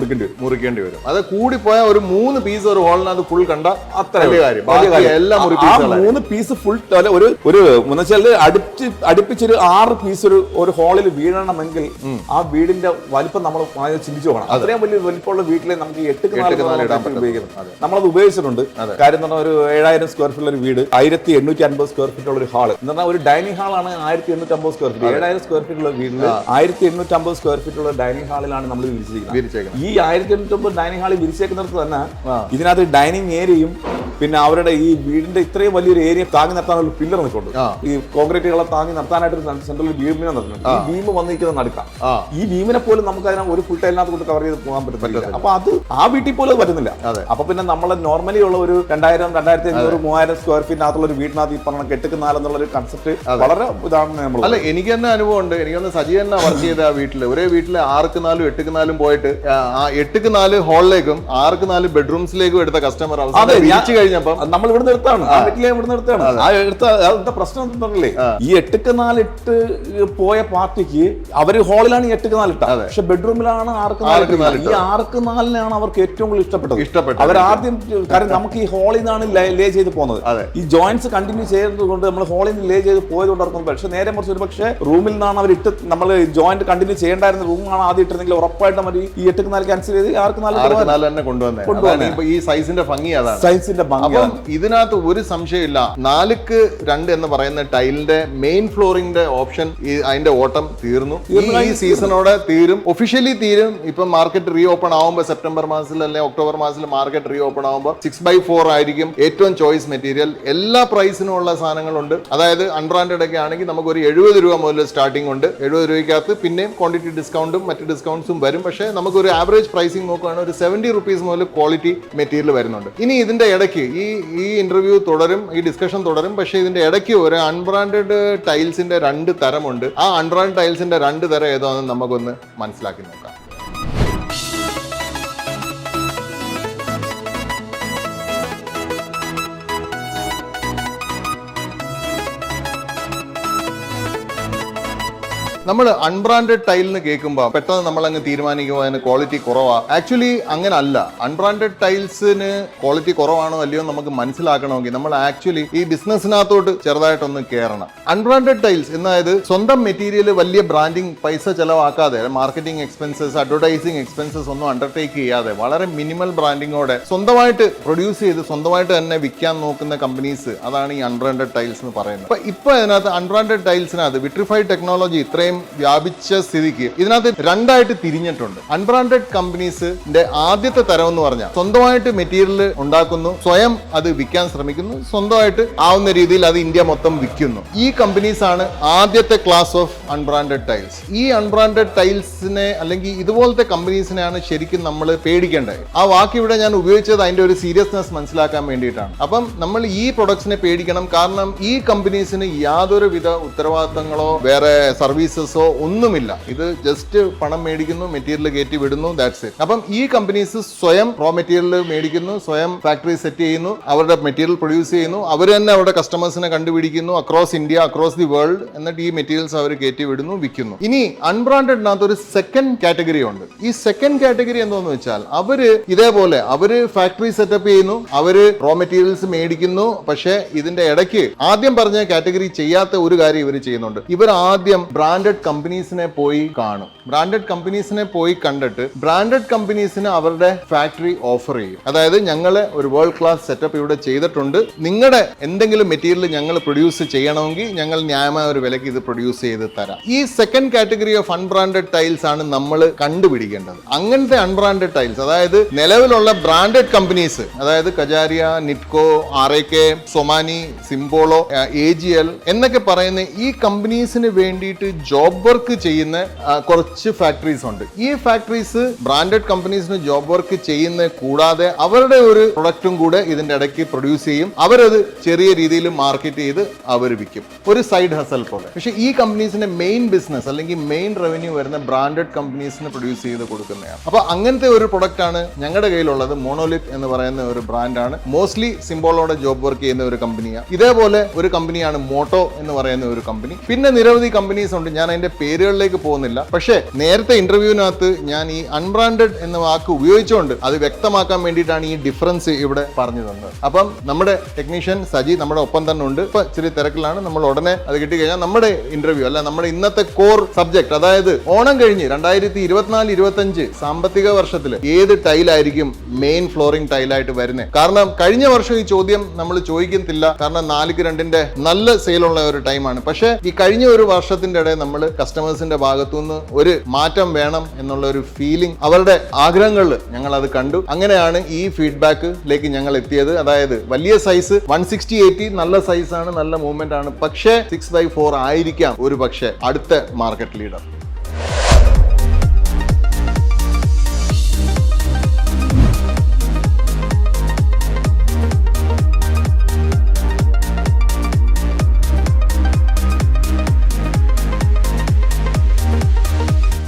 മുറിക്കേണ്ടി വരും. അത് കൂടി പോയാൽ ഒരു 3 പീസ് ഒരു ഹോളിനകത്ത് ഫുൾ കണ്ട അത്ര കാര്യം. 3 പീസ് ഫുൾ ഒരു അടുപ്പിച്ചൊരു 6 പീസ് ഒരു ഹോളിൽ വീഴണമെങ്കിൽ ആ വീടിന്റെ വലിപ്പം നമ്മൾ ചിന്തിച്ചു പോകണം. അത്രയും വലിയ വലിപ്പമുള്ള വീട്ടിലെ നമുക്ക് 8x4 ഉപയോഗിക്കുന്നത്. നമ്മളത് ഉപയോഗിച്ചിട്ടുണ്ട്. കാര്യം എന്ന് പറഞ്ഞാൽ ഒരു 7000 സ്ക്വയർ ഫീറ്റ് ഒരു വീട്, 1850 സ്ക്വയർ ഫീറ്റ് ഉള്ള ഒരു ഹാള് എന്ന് പറഞ്ഞാൽ ഒരു ഡൈനിങ് ഹാളാണ് 1850 സ്ക്വയർ ഫീറ്റ്. 7000 സ്ക്വയർ ഫീറ്റ് ഉള്ള വീട്ടിൽ 1850 സ്ക്വയർ ഫീറ്റ് ഉള്ള ഡൈനിങ് ഹാളിലാണ് നമ്മൾ വിരിച്ചിരിക്കുന്നത്. ഈ 1850 ഡൈനിങ് ഹാളിൽ വിരിച്ചേക്കുന്നിടത്ത് തന്നെ ഇതിനകത്ത് ഡൈനിങ് ഏരിയയും പിന്നെ അവരുടെ ഈ വീടിന്റെ ഇത്രയും വലിയൊരു ഏരിയ താങ്ങി നിർത്താൻ ഒരു പില്ലർ നിൽക്കുന്നുണ്ട്. ഈ കോൺക്രീറ്റുകളെ താങ്ങി നിർത്താനായിട്ട് സെൻട്രൽ ബീമിനെ നിർത്തുന്നുണ്ട്. ഈ ബീം വന്നിരിക്കുന്നത് നടുക്കാം. ഈ ബീമിനെ പോലും നമുക്ക് അതിനെ ഒരു ഫുൾ ടൈലിനകത്ത് കൊണ്ട് കവർ ചെയ്ത് പോകാൻ പറ്റില്ല. അപ്പൊ അത് ആ വീട്ടിൽ പോലും പറ്റുന്നില്ല. അപ്പൊ പിന്നെ നമ്മളെ നോർമലി ഉള്ള ഒരു 2000, 2500, 3000 സ്ക്വയർ ഫീറ്റിനകത്തുള്ള ഒരു വീട്ടിനകത്ത് ഈ പറഞ്ഞ 8x4 എന്നുള്ള ഒരു കൺസെപ്റ്റ് വളരെ ഇതാണ് നമ്മൾ. അല്ല, എനിക്ക് തന്നെ അനുഭവം ഉണ്ട്. എനിക്കൊന്ന് സജി തന്നെ വർക്ക് ചെയ്ത ആ വീട്ടില് ഒരേ വീട്ടില് 6x4, 8x4 പോയിട്ട് ആ 8x4 ഹാളിലേക്കും 6x4 ബെഡ്റൂംസിലേക്കും എടുത്ത കസ്റ്റമർ വിളിച്ചു കഴിഞ്ഞപ്പോ നമ്മൾ ഇവിടെ നിർത്താണ്, ആ വീട്ടിലെ ഇവിടെ നിർത്താണ്. ആ എടുത്ത പ്രശ്നം എന്താ പറഞ്ഞില്ലേ, ഈ 8x4 ഇട്ട് പോയ പാർട്ടിക്ക് അവര് ഹാളിലാണ് ഈ 8x4 ഇട്ട, പക്ഷെ ബെഡ്റൂമിലാണ് 6x4. ഈ 6x4 അവർക്ക് ഏറ്റവും കൂടുതൽ ഇഷ്ടപ്പെട്ടത്. അവർ ആദ്യം, കാരണം നമുക്ക് ഈ ഹാളിൽ നിന്നാണ് ലേ ചെയ്ത് പോകുന്നത്. ഈ ജോയിന്റ്സ് കണ്ടിന്യൂ ചെയ്യുന്നത് കൊണ്ട് നമ്മൾ ഹാളിൽ നിന്ന് ലേ ചെയ്ത് പോയത് കൊണ്ട് അവർക്ക്, പക്ഷെ നേരെ മറിച്ച് ഒരു പക്ഷേ റൂമിൽ നിന്നാണ് അവർ ഇട്ട് നമ്മൾ ജോയിന്റ് കണ്ടിന്യൂ ചെയ്യേണ്ടായിരുന്ന റൂമാണ് ആദ്യം ഇട്ടിരുന്നെങ്കിൽ ഉറപ്പായിട്ടും അവർ ഈ 8x4 ക്യാൻസൽ ചെയ്ത് 6x4 തന്നെ കൊണ്ടുവന്നത്. ഈ സൈസിന്റെ ഭംഗി അതാണ്. സൈസിന്റെ ഭംഗി. ഇതിനകത്ത് ഒരു സംശയമില്ല, 4x2 എന്ന് പറയുന്ന ടൈലിന്റെ മെയിൻ ഫ്ലോറിംഗിന്റെ ഓപ്ഷൻ അതിന്റെ ഓട്ടം തീർന്നു. ഈ സീസണോടെ തീരും, ഒഫീഷ്യലി തീരും. ഇപ്പൊ മാർക്കറ്റ് റീ ഓപ്പൺ ആവുമ്പോൾ സെപ്റ്റംബർ മാസത്തിൽ അല്ലെങ്കിൽ ഒക്ടോബർ മാസത്തിൽ മാർക്കറ്റ് റീ ഓപ്പൺ ആവുമ്പോൾ 6x4 ആയിരിക്കും ഏറ്റവും ചോയ്സ് മെറ്റീരിയൽ. എല്ലാ പ്രൈസിനും ഉള്ള സാധനങ്ങളുണ്ട്. അതായത് അൺബ്രാൻഡഡ് ഒക്കെ ആണെങ്കിൽ നമുക്ക് ഒരു 70 രൂപ മുതൽ സ്റ്റാർട്ടിംഗ് ഉണ്ട്. 70 രൂപയ്ക്കകത്ത് പിന്നെയും ക്വാണ്ടിറ്റി ഡിസ്കൗണ്ടും മറ്റ് ഡിസ്കൗണ്ട്സും വരും. പക്ഷേ നമുക്കൊരു ആവറേജ് പ്രൈസിംഗ് നോക്കുകയാണെങ്കിൽ ഒരു 70 റുപ്പീസ് മുതൽ ക്വാളിറ്റി മെറ്റീരിയൽ വരുന്നുണ്ട്. ഇനി ഇതിന്റെ ഇടയ്ക്ക് ഈ ഇന്റർവ്യൂ തുടരും, ഈ ഡിസ്കഷൻ തുടരും. പക്ഷേ ഇതിന്റെ ഇടയ്ക്ക് ഒരു അൺബ്രാൻഡഡ് ടൈൽസിന്റെ 2 തരമുണ്ട്. ആ അൺബ്രാൻഡ് ടൈൽസിന്റെ 2 തരം ഏതാണെന്ന് നമുക്കൊന്ന് മനസ്സിലാക്കി നോക്കാം. നമ്മൾ അൺബ്രാൻഡഡ് ടൈലിന് കേൾക്കുമ്പോൾ പെട്ടെന്ന് നമ്മൾ അങ്ങ് തീരുമാനിക്കുമ്പോൾ അതിന് ക്വാളിറ്റി കുറവാ. ആക്ച്വലി അങ്ങനെ അല്ല. അൺബ്രാൻഡഡ് ടൈൽസിന് ക്വാളിറ്റി കുറവാണോ അല്ലയോ നമുക്ക് മനസ്സിലാക്കണമെങ്കിൽ നമ്മൾ ആക്ച്വലി ഈ ബിസിനസ്സിനകത്തോട്ട് ചെറുതായിട്ടൊന്ന് കയറണം. അൺബ്രാൻഡഡ് ടൈൽസ് എന്നായത് സ്വന്തം മെറ്റീരിയൽ വലിയ ബ്രാൻഡിങ് പൈസ ചെലവാക്കാതെ, മാർക്കറ്റിംഗ് എക്സ്പെൻസസ്, അഡ്വർടൈസിങ് എക്സ്പെൻസസ് ഒന്നും അണ്ടർടേക്ക് ചെയ്യാതെ വളരെ മിനിമൽ ബ്രാൻഡിങ്ങോടെ സ്വന്തമായിട്ട് പ്രൊഡ്യൂസ് ചെയ്ത് സ്വന്തമായിട്ട് തന്നെ വിൽക്കാൻ നോക്കുന്ന കമ്പനീസ്, അതാണ് ഈ അൺബ്രാൻഡഡ് ടൈൽസ് എന്ന് പറയുന്നത്. ഇപ്പൊ ഇതിനകത്ത് അൺബ്രാൻഡഡ് ടൈൽസിനകത്ത് വിട്രിഫൈഡ് ടെക്നോളജി ഇത്രയും വ്യാപിച്ച സ്ഥിതിക്ക് ഇതിനകത്ത് 2 ആയിട്ട് തിരിഞ്ഞിട്ടുണ്ട്. അൺബ്രാൻഡഡ് കമ്പനീസിന്റെ ആദ്യത്തെ തരം എന്ന് പറഞ്ഞാൽ സ്വന്തമായിട്ട് മെറ്റീരിയൽ ഉണ്ടാക്കുന്നു, സ്വയം അത് വിൽക്കാൻ ശ്രമിക്കുന്നു, സ്വന്തമായിട്ട് ആവുന്ന രീതിയിൽ അത് ഇന്ത്യ മൊത്തം വിൽക്കുന്നു. ഈ കമ്പനീസ് ആണ് ആദ്യത്തെ ക്ലാസ് ഓഫ് അൺബ്രാൻഡഡ് ടൈൽസ്. ഈ അൺബ്രാൻഡഡ് ടൈൽസിനെ അല്ലെങ്കിൽ ഇതുപോലത്തെ കമ്പനീസിനെയാണ് ശരിക്കും നമ്മൾ പേടിക്കേണ്ടത്. ആ വാക്ക് ഇവിടെ ഞാൻ ഉപയോഗിച്ചത് അതിന്റെ ഒരു സീരിയസ്നെസ് മനസ്സിലാക്കാൻ വേണ്ടിയിട്ടാണ്. അപ്പം നമ്മൾ ഈ പ്രൊഡക്ട്സിനെ പേടിക്കണം. കാരണം ഈ കമ്പനീസിന് യാതൊരുവിധ ഉത്തരവാദിത്തങ്ങളോ വേറെ സർവീസസോ ഒന്നുമില്ല. ഇത് ജസ്റ്റ് പണം മേടിക്കുന്നു, മെറ്റീരിയൽ കയറ്റി വിടുന്നു, ദാറ്റ്സ് ഇറ്റ്. അപ്പം ഈ കമ്പനീസ് സ്വയം റോ മെറ്റീരിയൽ മേടിക്കുന്നു, സ്വയം ഫാക്ടറി സെറ്റ് ചെയ്യുന്നു, അവരുടെ മെറ്റീരിയൽ പ്രൊഡ്യൂസ് ചെയ്യുന്നു, അവർ തന്നെ അവരുടെ കസ്റ്റമേഴ്സിനെ കണ്ടുപിടിക്കുന്നു across India, across the world. എന്നിട്ട് ഈ മെറ്റീരിയൽസ് അവർ കയറ്റി വിടുന്നു, വിൽക്കുന്നു. ഇനി അൺബ്രാൻഡഡിനകത്ത് ഒരു സെക്കൻഡ് കാറ്റഗറി ഉണ്ട്. ഈ സെക്കൻഡ് കാറ്റഗറി എന്താണെന്ന് വെച്ചാൽ അവര് ഇതേപോലെ അവര് ഫാക്ടറി സെറ്റപ്പ് ചെയ്യുന്നു, അവര് റോ മെറ്റീരിയൽസ് മേടിക്കുന്നു. പക്ഷേ ഇതിന്റെ ഇടയ്ക്ക് ആദ്യം പറഞ്ഞ കാറ്റഗറി ചെയ്യാത്ത ഒരു കാര്യം ഇവർ ചെയ്യുന്നുണ്ട്. ഇവർ ആദ്യം ബ്രാൻഡഡ് കമ്പനീസിനെ പോയി കാണും. ബ്രാൻഡഡ് കമ്പനീസിനെ പോയി കണ്ടിട്ട് ബ്രാൻഡഡ് കമ്പനീസിന് അവരുടെ ഫാക്ടറി ഓഫർ ചെയ്യും. അതായത് ഞങ്ങൾ ഒരു വേൾഡ് ക്ലാസ് സെറ്റപ്പ് ഇവിടെ ചെയ്തിട്ടുണ്ട്, നിങ്ങളുടെ എന്തെങ്കിലും മെറ്റീരിയൽ ഞങ്ങൾ പ്രൊഡ്യൂസ് ചെയ്യണമെങ്കിൽ ഞങ്ങൾ ന്യായമായ ഒരു വിലക്ക് ഇത് പ്രൊഡ്യൂസ് ചെയ്ത് തരാം. ഈ second category of unbranded tiles ആണ് നമ്മൾ കണ്ടുപിടിക്കേണ്ടത്. അങ്ങനത്തെ അൺബ്രാൻഡഡ് ടൈൽസ്, അതായത് നിലവിലുള്ള ബ്രാൻഡഡ് കമ്പനീസ്, അതായത് കജാരിയ, നിറ്റ്കോ, RAK, സൊമാനി, സിംബോളോ, AGL എന്നൊക്കെ പറയുന്ന ഈ കമ്പനീസിന് വേണ്ടിയിട്ട് ജോബ് വർക്ക് ചെയ്യുന്ന കുറച്ച് ഫാക്ടറീസ് ഉണ്ട്. ഈ ഫാക്ടറീസ് ബ്രാൻഡഡ് കമ്പനീസിന് ജോബ് വർക്ക് ചെയ്യുന്ന കൂടാതെ അവരുടെ ഒരു പ്രൊഡക്റ്റും കൂടെ ഇതിന്റെ ഇടയ്ക്ക് പ്രൊഡ്യൂസ് ചെയ്യും. അവരത് ചെറിയ രീതിയിൽ മാർക്കറ്റ് ചെയ്ത് അവർ വിൽക്കും, ഒരു സൈഡ് ഹസൽ പോലെ. പക്ഷേ ഈ കമ്പനീസിന്റെ മെയിൻ ബിസിനസ് അല്ലെങ്കിൽ മെയിൻ റവന്യൂ വരുന്ന ബ്രാൻഡഡ് കമ്പനീസിന് പ്രൊഡ്യൂസ് ചെയ്ത് കൊടുക്കുന്നതാണ്. അപ്പൊ അങ്ങനത്തെ ഒരു പ്രൊഡക്റ്റ് ആണ് ഞങ്ങളുടെ കയ്യിലുള്ളത്. മോണോലിത്ത് എന്ന് പറയുന്ന ഒരു ബ്രാൻഡാണ്. മോസ്റ്റ്ലി സിംബോളോടെ ജോബ് വർക്ക് ചെയ്യുന്ന ഒരു കമ്പനിയാണ്. ഇതേപോലെ ഒരു കമ്പനിയാണ് മോട്ടോ എന്ന് പറയുന്ന ഒരു കമ്പനി. പിന്നെ നിരവധി കമ്പനീസ് ഉണ്ട്, ഞാൻ അതിന്റെ പേരുകളിലേക്ക് പോകുന്നില്ല. പക്ഷേ നേരത്തെ ഇന്റർവ്യൂവിനകത്ത് ഞാൻ ഈ അൺബ്രാൻഡഡ് എന്ന വാക്ക് ഉപയോഗിച്ചുകൊണ്ട് അത് വ്യക്തമാക്കാൻ വേണ്ടിയിട്ടാണ് ഈ ഡിഫറൻസ് ഇവിടെ പറഞ്ഞു തന്നത്. അപ്പം നമ്മുടെ ടെക്നീഷ്യൻ സജി നമ്മുടെ ഒപ്പം തന്നെ ഉണ്ട്. ഇപ്പൊ ഇച്ചിരി തിരക്കിലാണ്. നമ്മൾ ഉടനെ അത് കിട്ടിക്കഴിഞ്ഞാൽ നമ്മുടെ ഇന്റർവ്യൂ അല്ല, നമ്മുടെ ഇന്നത്തെ കോർ സബ്ജക്ട്, അതായത് ഓണം കഴിഞ്ഞ് 2024-25 സാമ്പത്തിക വർഷത്തിൽ ഏത് ടൈലായിരിക്കും മെയിൻ ഫ്ലോറിംഗ് ടൈലായിട്ട് വരുന്നത്? കാരണം കഴിഞ്ഞ വർഷം ഈ ചോദ്യം നമ്മൾ ചോദിക്കത്തില്ല, കാരണം 4-2 നല്ല സെയിലുള്ള ഒരു ടൈമാണ്. പക്ഷേ ഈ കഴിഞ്ഞ ഒരു വർഷത്തിന്റെ ഇടയിൽ നമ്മൾ നമ്മൾ കസ്റ്റമേഴ്സിന്റെ ഭാഗത്തുനിന്ന് ഒരു മാറ്റം വേണം എന്നുള്ള ഒരു ഫീലിംഗ്, അവരുടെ ആഗ്രഹങ്ങളിൽ ഞങ്ങൾ അത് കണ്ടു. അങ്ങനെയാണ് ഈ ഫീഡ്ബാക്കിലേക്ക് ഞങ്ങൾ എത്തിയത്. അതായത് വലിയ സൈസ് 160/80 നല്ല സൈസാണ്, നല്ല മൂവ്മെന്റ് ആണ്. പക്ഷേ 6x4 ആയിരിക്കാം ഒരു പക്ഷേ അടുത്ത മാർക്കറ്റ് ലീഡർ.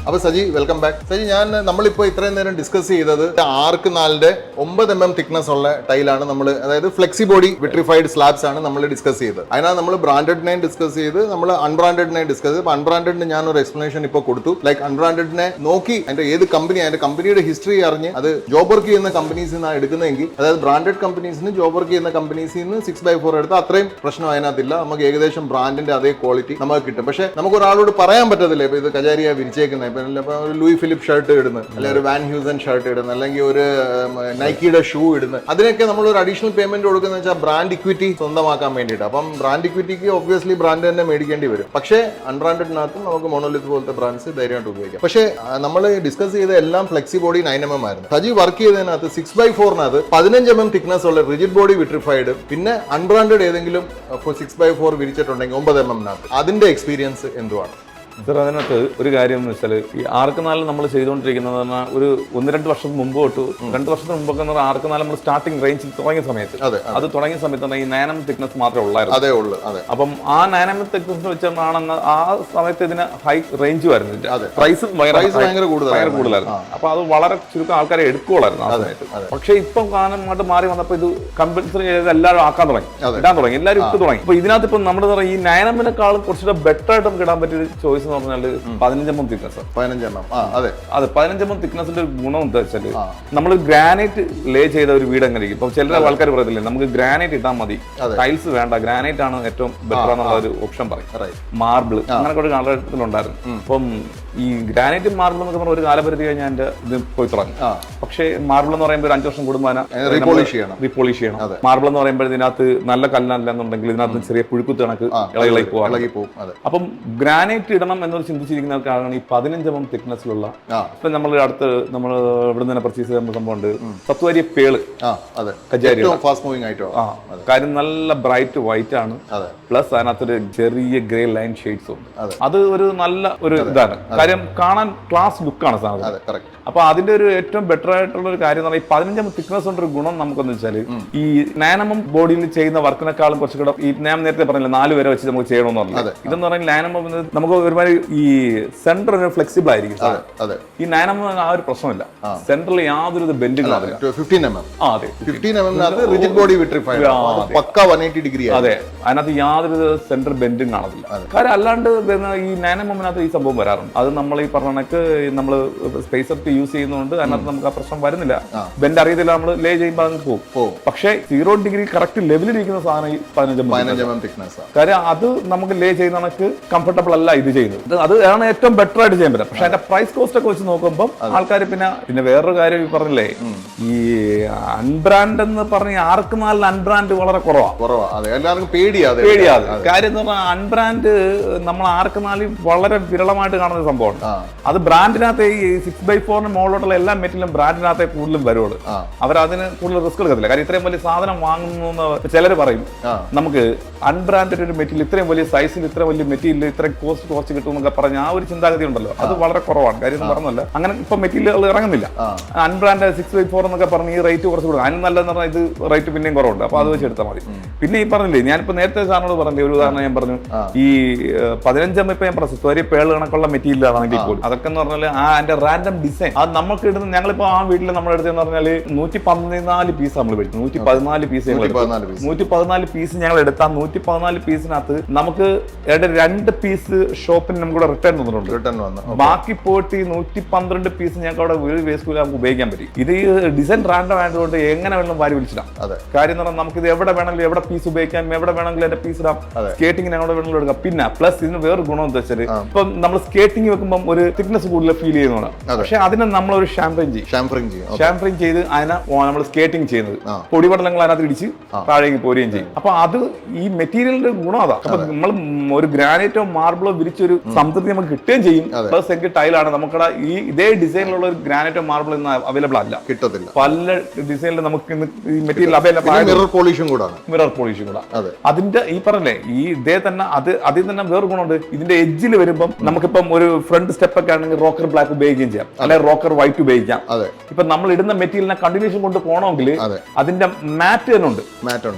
അപ്പൊ സജി, വെൽക്കം ബാക്ക്. സജി, നമ്മളിപ്പോ ഇത്രയും നേരം ഡിസ്കസ് ചെയ്തത് ആർക്ക് 4-ന്റെ 9 mm തിക്നെസ് ഉള്ള ടൈലാണ് നമ്മൾ, അതായത് ഫ്ലെക്സി ബോഡി വിട്രിഫൈഡ് സ്ലാബ്സ് ആണ് നമ്മൾ ഡിസ്കസ് ചെയ്തത്. അതിനാണ് നമ്മൾ ബ്രാൻഡഡിനെ ഡിസ്കസ് ചെയ്ത്, നമ്മൾ അൺബ്രാൻഡഡിനെ ഡിസ്കസ് ചെയ്ത്. അൺബ്രാൻഡഡിന് ഞാനൊരു എക്സ്പ്ലനേഷൻ ഇപ്പോൾ കൊടുത്തു. ലൈക്ക് അൺബ്രാൻഡഡിനെ നോക്കി അതിന്റെ ഏത് കമ്പനി, അതിന്റെ കമ്പനിയുടെ ഹിസ്റ്ററി അറിഞ്ഞ് അത് ജോബ് വർക്ക് ചെയ്യുന്ന കമ്പനീസിൽ നിന്നാണ് എടുക്കുന്നതെങ്കിൽ, അതായത് ബ്രാൻഡഡ് കമ്പനീസിന് ജോബ് വർക്ക് ചെയ്യുന്ന കമ്പനീസിൽ നിന്ന് 6x4 എടുത്താൽ അത്രയും പ്രശ്നം അതിനകത്തില്ല. നമുക്ക് ഏകദേശം ബ്രാൻഡിന്റെ അതേ ക്വാളിറ്റി നമുക്ക് കിട്ടും. പക്ഷേ നമുക്ക് ഒരാളോട് പറയാൻ പറ്റത്തില്ല ഇപ്പൊ ഇത് കജാരിയ വിരിച്ചേക്കുന്നത്, ഇപ്പൊ ഒരു ലൂയി ഫിലിപ്പ് ഷർട്ട് ഇടുന്നത്, അല്ലെങ്കിൽ ഒരു വാൻ ഹ്യൂസൻ ഷർട്ട് ഇടുന്നത്, അല്ലെങ്കിൽ ഒരു നൈക്കിയുടെ ഷൂ ഇടുന്നത്, അതിനൊക്കെ നമ്മൾ ഒരു അഡീഷണൽ പേയ്മെന്റ് കൊടുക്കുന്നത് വെച്ചാൽ ബ്രാൻഡ് ഇക്വിറ്റി സ്വന്തമാക്കാൻ വേണ്ടിയിട്ട്. അപ്പം ബ്രാൻഡ് ഇക്വിറ്റിക്ക് ഒബ്വിയസ്ലി ബ്രാൻഡ് തന്നെ മേടിക്കേണ്ടി വരും. പക്ഷേ അൺബ്രാൻഡഡിനകത്ത് നമുക്ക് മോണോലിത്ത് പോലത്തെ ബ്രാൻഡ്സ് ധൈര്യമായിട്ട് ഉപയോഗിക്കാം. പക്ഷേ നമ്മൾ ഡിസ്കസ് ചെയ്ത എല്ലാം ഫ്ലെക്സി ബോഡി 9 mm ആയിരുന്നു. സജി വർക്ക് ചെയ്തതിനകത്ത് 6x4-നകത്ത് 15 mm തിക്നെസ് ഉള്ള റിജിഡ് ബോഡി വിട്രിഫൈഡ്, പിന്നെ അൺബ്രാൻഡഡ് ഏതെങ്കിലും 6x4 വിരിച്ചിട്ടുണ്ടെങ്കിൽ 9 mm-നകത്ത് അതിന്റെ എക്സ്പീരിയൻസ് എന്തുവാണ്? സാർ, അതിനകത്ത് ഒരു കാര്യം എന്ന് വെച്ചാൽ ഈ ആർക്ക് 4 നമ്മൾ ചെയ്തുകൊണ്ടിരിക്കുന്നത് പറഞ്ഞാൽ ഒരു 1-2 വർഷം മുമ്പ് തൊട്ട് 2 വർഷത്തിന് മുമ്പൊക്കെ എന്ന് പറഞ്ഞാൽ ആർക്ക് 4 നമ്മൾ സ്റ്റാർട്ടിംഗ് റേഞ്ചിൽ തുടങ്ങിയ സമയത്ത്, അത് തുടങ്ങിയ സമയത്ത് ഈ 9 mm തിക്നെസ് മാത്രമേ ഉള്ളായിരുന്നു. അപ്പം ആ 9 mm തിക്നെസ് വെച്ചാണെന്ന് ആ സമയത്ത് ഇതിന് ഹൈ റേഞ്ച് വരുന്നില്ല, പ്രൈസ് ഭയങ്കര കൂടുതലായിരുന്നു. അപ്പൊ അത് വളരെ ചുരുക്കം ആൾക്കാരെ എടുക്കുകയായിരുന്നു ആ സമയത്ത്. പക്ഷേ ഇപ്പം കാലമായിട്ട് മാറി വന്നപ്പോൾ ഇത് കമ്പൽസറി ചെയ്ത് എല്ലാവരും ഇടാൻ തുടങ്ങി, എല്ലാവരും ഇട്ട് തുടങ്ങി. അപ്പൊ ഇതിനകത്ത് ഇപ്പം നമ്മുടെ ഈ 9 mm-നേക്കാൾ കുറച്ചുകൂടെ ബെറ്റർ ആയിട്ട് നമുക്ക് ഇടാൻ പറ്റിയ ചോയ്സ് എന്ന് പറഞ്ഞാൽ 15 mm തിക്നെസ്. 15 mm തിക്നെസിന്റെ ഒരു ഗുണം എന്താ വെച്ചാൽ നമ്മൾ ഗ്രാനൈറ്റ് ലേ ചെയ്ത ഒരു വീട് എങ്ങനെ ഇരിക്കും. ഇപ്പൊ ചില ആൾക്കാർ പറയത്തില്ലേ നമുക്ക് ഗ്രാനൈറ്റ് ഇട്ടാൽ മതി, ടൈൽസ് വേണ്ട, ഗ്രാനൈറ്റ് ആണ് ഏറ്റവും ബെറ്റർ എന്നുള്ള ഒരു ഓപ്ഷൻ പറയും. മാർബിൾ അങ്ങനെ ഒരു കാലഘട്ടത്തിലുണ്ടായിരുന്നു. അപ്പം ഈ ഗ്രാനൈറ്റ് മാർബിൾ എന്നൊക്കെ പറഞ്ഞ ഒരു കാലപരിധി കഴിഞ്ഞാൽ എന്റെ ഇത് പോയി തുടങ്ങി. പക്ഷേ മാർബിൾ എന്ന് പറയുമ്പോൾ ഒരു 5 വർഷം കൂടുമ്പോൾ റീപോളിഷ് ചെയ്യണം. മാർബിൾ എന്ന് പറയുമ്പോൾ ഇതിനകത്ത് നല്ല കല്ലല്ല എന്നുണ്ടെങ്കിൽ ഇതിനകത്ത് ചെറിയ പുഴുക്കുത്ത് കണക്ക് ഇളകി പോകും. അപ്പം ഗ്രാനൈറ്റ് ഇടണം എന്നൊരു ചിന്തിച്ചിരിക്കുന്ന ആൾക്കാരാണ് ഈ 15 mm തിക്നെസ്സിലുള്ള. ഇപ്പൊ നമ്മൾ അടുത്ത് നമ്മൾ ഇവിടെ നിന്ന് പർച്ചേസ് ചെയ്യുന്ന സംഭവം ഉണ്ട്, സത്വാരി പേള് കജാരി. കാര്യം നല്ല ബ്രൈറ്റ് വൈറ്റ് ആണ്, പ്ലസ് അതിനകത്തൊരു ചെറിയ ഗ്രേ ലൈൻ ഷെയ്ഡ്സ് ഉണ്ട്. അത് ഒരു നല്ല ഒരു ഇതാണ്, കാര്യം കാണാൻ ക്ലാസ് ലുക്കാണ് സാധനം. അപ്പൊ അതിന്റെ ഒരു ഏറ്റവും ബെറ്റർ ആയിട്ടുള്ള ഒരു കാര്യം എന്ന് പറഞ്ഞാൽ ഈ 15 mm തിക്നെസ് കൊണ്ട് ഒരു ഗുണം നമുക്കെന്ന് വെച്ചാൽ ഈ 9 mm ബോഡിയിൽ ചെയ്യുന്ന വർക്കിനെക്കാളും കുറച്ചുകൂടെ ഈ ഞാൻ നേരത്തെ പറഞ്ഞില്ല 4 വരെ വെച്ച് നമുക്ക് ചെയ്യണമെന്ന് പറഞ്ഞത്. ഇതെന്ന് പറഞ്ഞാൽ 9 mm നമുക്ക് ഒരുമാതിരി ഈ സെന്റർ ഫ്ലെക്സിബിൾ ആയിരിക്കും. ഈ 9 mm ആ ഒരു പ്രശ്നമില്ല, സെന്ററിൽ യാതൊരു ബെൻഡിങ് കാണത്തില്ല. 15 mm. അതെ, 15 mm റിജിഡ് ബോഡി വിട്രിഫൈഡ്, പക്ക 180 ഡിഗ്രി. അതെ, അതിനകത്ത് യാതൊരു സെന്റർ ബെൻഡും കാണത്തില്ല. കാര്യം അല്ലാണ്ട് ഈ 9 mm-നകത്ത് ഈ സംഭവം വരാറുണ്ട്. അത് നമ്മൾ ഈ പറഞ്ഞ കണക്ക് നമ്മൾ സ്പേസ് യൂസ് ചെയ്യുന്നതുകൊണ്ട് അതിനകത്ത് നമുക്ക് ആ പ്രശ്നം വരുന്നില്ല. ബെൻഡ് അറിയത്തില്ല, നമ്മൾ ലേ ചെയ്യുമ്പോൾ അത് പോകും. പക്ഷേ 0 ഡിഗ്രി കറക്റ്റ് ലെവലിരിക്കുന്ന സാധനം ഈ 15 mm തിക്നെസ്. കാര്യം അത് നമുക്ക് ലേ ചെയ്യുന്ന കണക്ക് കംഫർട്ടബിൾ അല്ല ഇത് ചെയ്യുന്നത്. അത് ആണ് ഏറ്റവും ബെറ്റർ ആയിട്ട് ചെയ്യാൻ പറ്റും. പക്ഷെ അതിന്റെ പ്രൈസ് കോസ്റ്റ് ഒക്കെ വെച്ച് നോക്കുമ്പോൾ ആൾക്കാർ പിന്നെ വേറൊരു കാര്യം ഈ പറഞ്ഞില്ലേ, ഈ അൺബ്രാൻഡ് എന്ന് പറഞ്ഞ ആർക്ക് 4 അൺബ്രാൻഡ് വളരെ കുറവാണ്. എല്ലാവർക്കും പേടിയാതെ. കാര്യം എന്ന് പറഞ്ഞാൽ അൺബ്രാൻഡ് നമ്മൾ ആർക്ക് 4 വളരെ വിരളമായിട്ട് കാണുന്ന സംഭവമാണ്. അത് ബ്രാൻഡിനകത്ത് ഈ 6x4 മുകളിലോട്ടുള്ള എല്ലാ മെറ്റീരിയലും ബ്രാൻഡിനകത്തെ കൂടുതലും വരുള്ളൂ. അവരതിന് കൂടുതൽ റിസ്ക് എടുക്കത്തില്ല. കാര്യം ഇത്രയും വലിയ സാധനം വാങ്ങുന്നു ചിലർ പറയും നമുക്ക് അൺബ്രാൻഡഡ് ഒരു മെറ്റീരിയൽ ഇത്രയും വലിയ സൈസിൽ ഇത്ര വലിയ മെറ്റീരിയൽ ഇത്രയും കോസ്റ്റ് കുറച്ച് കിട്ടും എന്നൊക്കെ പറഞ്ഞ ആ ഒരു ചിന്താഗതി ഉണ്ടല്ലോ, അത് വളരെ കുറവാണ്. കാര്യം എന്ന് പറഞ്ഞല്ല, അങ്ങനെ ഇപ്പൊ മെറ്റീരിയലുകൾ ഇറങ്ങുന്നില്ല. അൺബ്രാൻഡ് 6x4 എന്നൊക്കെ പറഞ്ഞ് ഈ റേറ്റ് കുറച്ച് കൊടുക്കും. അതിന് നല്ലതെന്ന് പറഞ്ഞാൽ ഇത് റേറ്റ് പിന്നെയും കുറവുണ്ട്. അപ്പൊ അത് വെച്ച് എടുത്താൽ മതി. പിന്നെ ഈ പറഞ്ഞില്ലേ, ഞാനിപ്പോ നേരത്തെ സാറിനോട് പറഞ്ഞില്ലേ ഒരു ഉദാഹരണം ഞാൻ പറഞ്ഞു, ഈ 15 mm ഇപ്പൊ ഞാൻ പറഞ്ഞു ഒരു പേള് കണക്കുള്ള മെറ്റീരിയൽ ആണെങ്കിൽ പോലും അതൊക്കെ എന്ന് പറഞ്ഞാൽ ആ അതിന്റെ റാൻഡം ഡിസൈൻ അത് നമുക്ക് ഇടുന്ന, ഞങ്ങളിപ്പോ ആ വീട്ടിൽ നമ്മുടെ അടുത്ത് എന്ന് പറഞ്ഞാൽ 114 പീസ് നമ്മൾ മേടിച്ചു. 114 പീസ് 114 പീസ് ഞങ്ങൾ എടുത്താൽ 114 പീസിനകത്ത് നമുക്ക് 2 പീസ് ഷോപ്പിന് നമുക്ക് റിട്ടേൺ വന്നിട്ടുണ്ട്. ബാക്കി പോയിട്ട് 112 പീസ് ഞങ്ങൾക്ക് അവിടെ വീട് വേസ്റ്റ് നമുക്ക് ഉപയോഗിക്കാൻ പറ്റും. ഇത് ഡിസൈൻ റാൻഡം ആയതുകൊണ്ട് എങ്ങനെ വേണം വാരി വിളിച്ചിടാം. കാര്യം എന്ന് പറഞ്ഞാൽ നമുക്ക് ഇത് എവിടെ വേണമെങ്കിലും എവിടെ പീസ് ഉപയോഗിക്കാം, എവിടെ വേണമെങ്കിലും എന്റെ പീസ് ഇടാം. സ്കേറ്റിംഗിന് എവിടെ വേണമെങ്കിലും എടുക്കാം. പിന്നെ പ്ലസ് ഇതിന് വേറെ ഗുണം എന്താ വെച്ചാൽ ഇപ്പം നമ്മൾ സ്കേറ്റിംഗ് വെക്കുമ്പോൾ ഒരു തിക്നെസ് കൂടുതൽ ഫീൽ ചെയ്യുന്നതാണ്. പക്ഷെ അതിനെ നമ്മളൊരു ഷാംഫറിങ് ചെയ്ത് അതിനെ നമ്മൾ സ്കേറ്റിംഗ് ചെയ്യുന്നത് പൊടിപടലങ്ങൾ അതിനകത്ത് ഇടിച്ച് താഴേക്ക് പോരുകയും ചെയ്യും. അപ്പൊ അത് ഈ മെറ്റീരിയലിന്റെ ഗുണം അതാ. അപ്പൊ നമ്മൾ ഒരു ഗ്രാനൈറ്റോ മാർബിളോ വിരിച്ചൊരു സംതൃപ്തി നമുക്ക് കിട്ടുകയും ചെയ്യും. പ്ലസ് എങ്കിൽ ടൈലാണ് നമുക്കടെ ഈ ഇതേ ഡിസൈനിലുള്ള ഒരു ഗ്രാനൈറ്റ് മാർബിൾ ഇന്ന് അവൈലബിൾ അല്ല, കിട്ടത്തില്ല. പല ഡിസൈനിൽ നമുക്ക് ഇന്ന് ഈ മെറ്റീരിയൽ അവൈലബിൾ ആണ്. മിറർ പോളിഷും കൂടാണ്. മിറർ പോളിഷും കൂടെ. അതിന്റെ ഈ പറഞ്ഞേ ഈ ഇതേ തന്നെ അതിൽ തന്നെ വേറെ ഗുണമുണ്ട്. ഇതിന്റെ എഡ്ജിൽ വരുമ്പോൾ നമുക്കിപ്പം ഒരു ഫ്രണ്ട് സ്റ്റെപ്പ് ഒക്കെ ആണെങ്കിൽ റോക്കർ ബ്ലാക്ക് ഉപയോഗിക്കുകയും ചെയ്യാം, അല്ലെങ്കിൽ റോക്കർ വൈറ്റ് ഉപയോഗിക്കാം. ഇപ്പൊ നമ്മൾ ഇടുന്ന മെറ്റീരിയലിനെ കണ്ടിന്യൂഷൻ കൊണ്ട് പോകണമെങ്കിൽ അതിന്റെ മാറ്റ് തന്നെ ഉണ്ട്.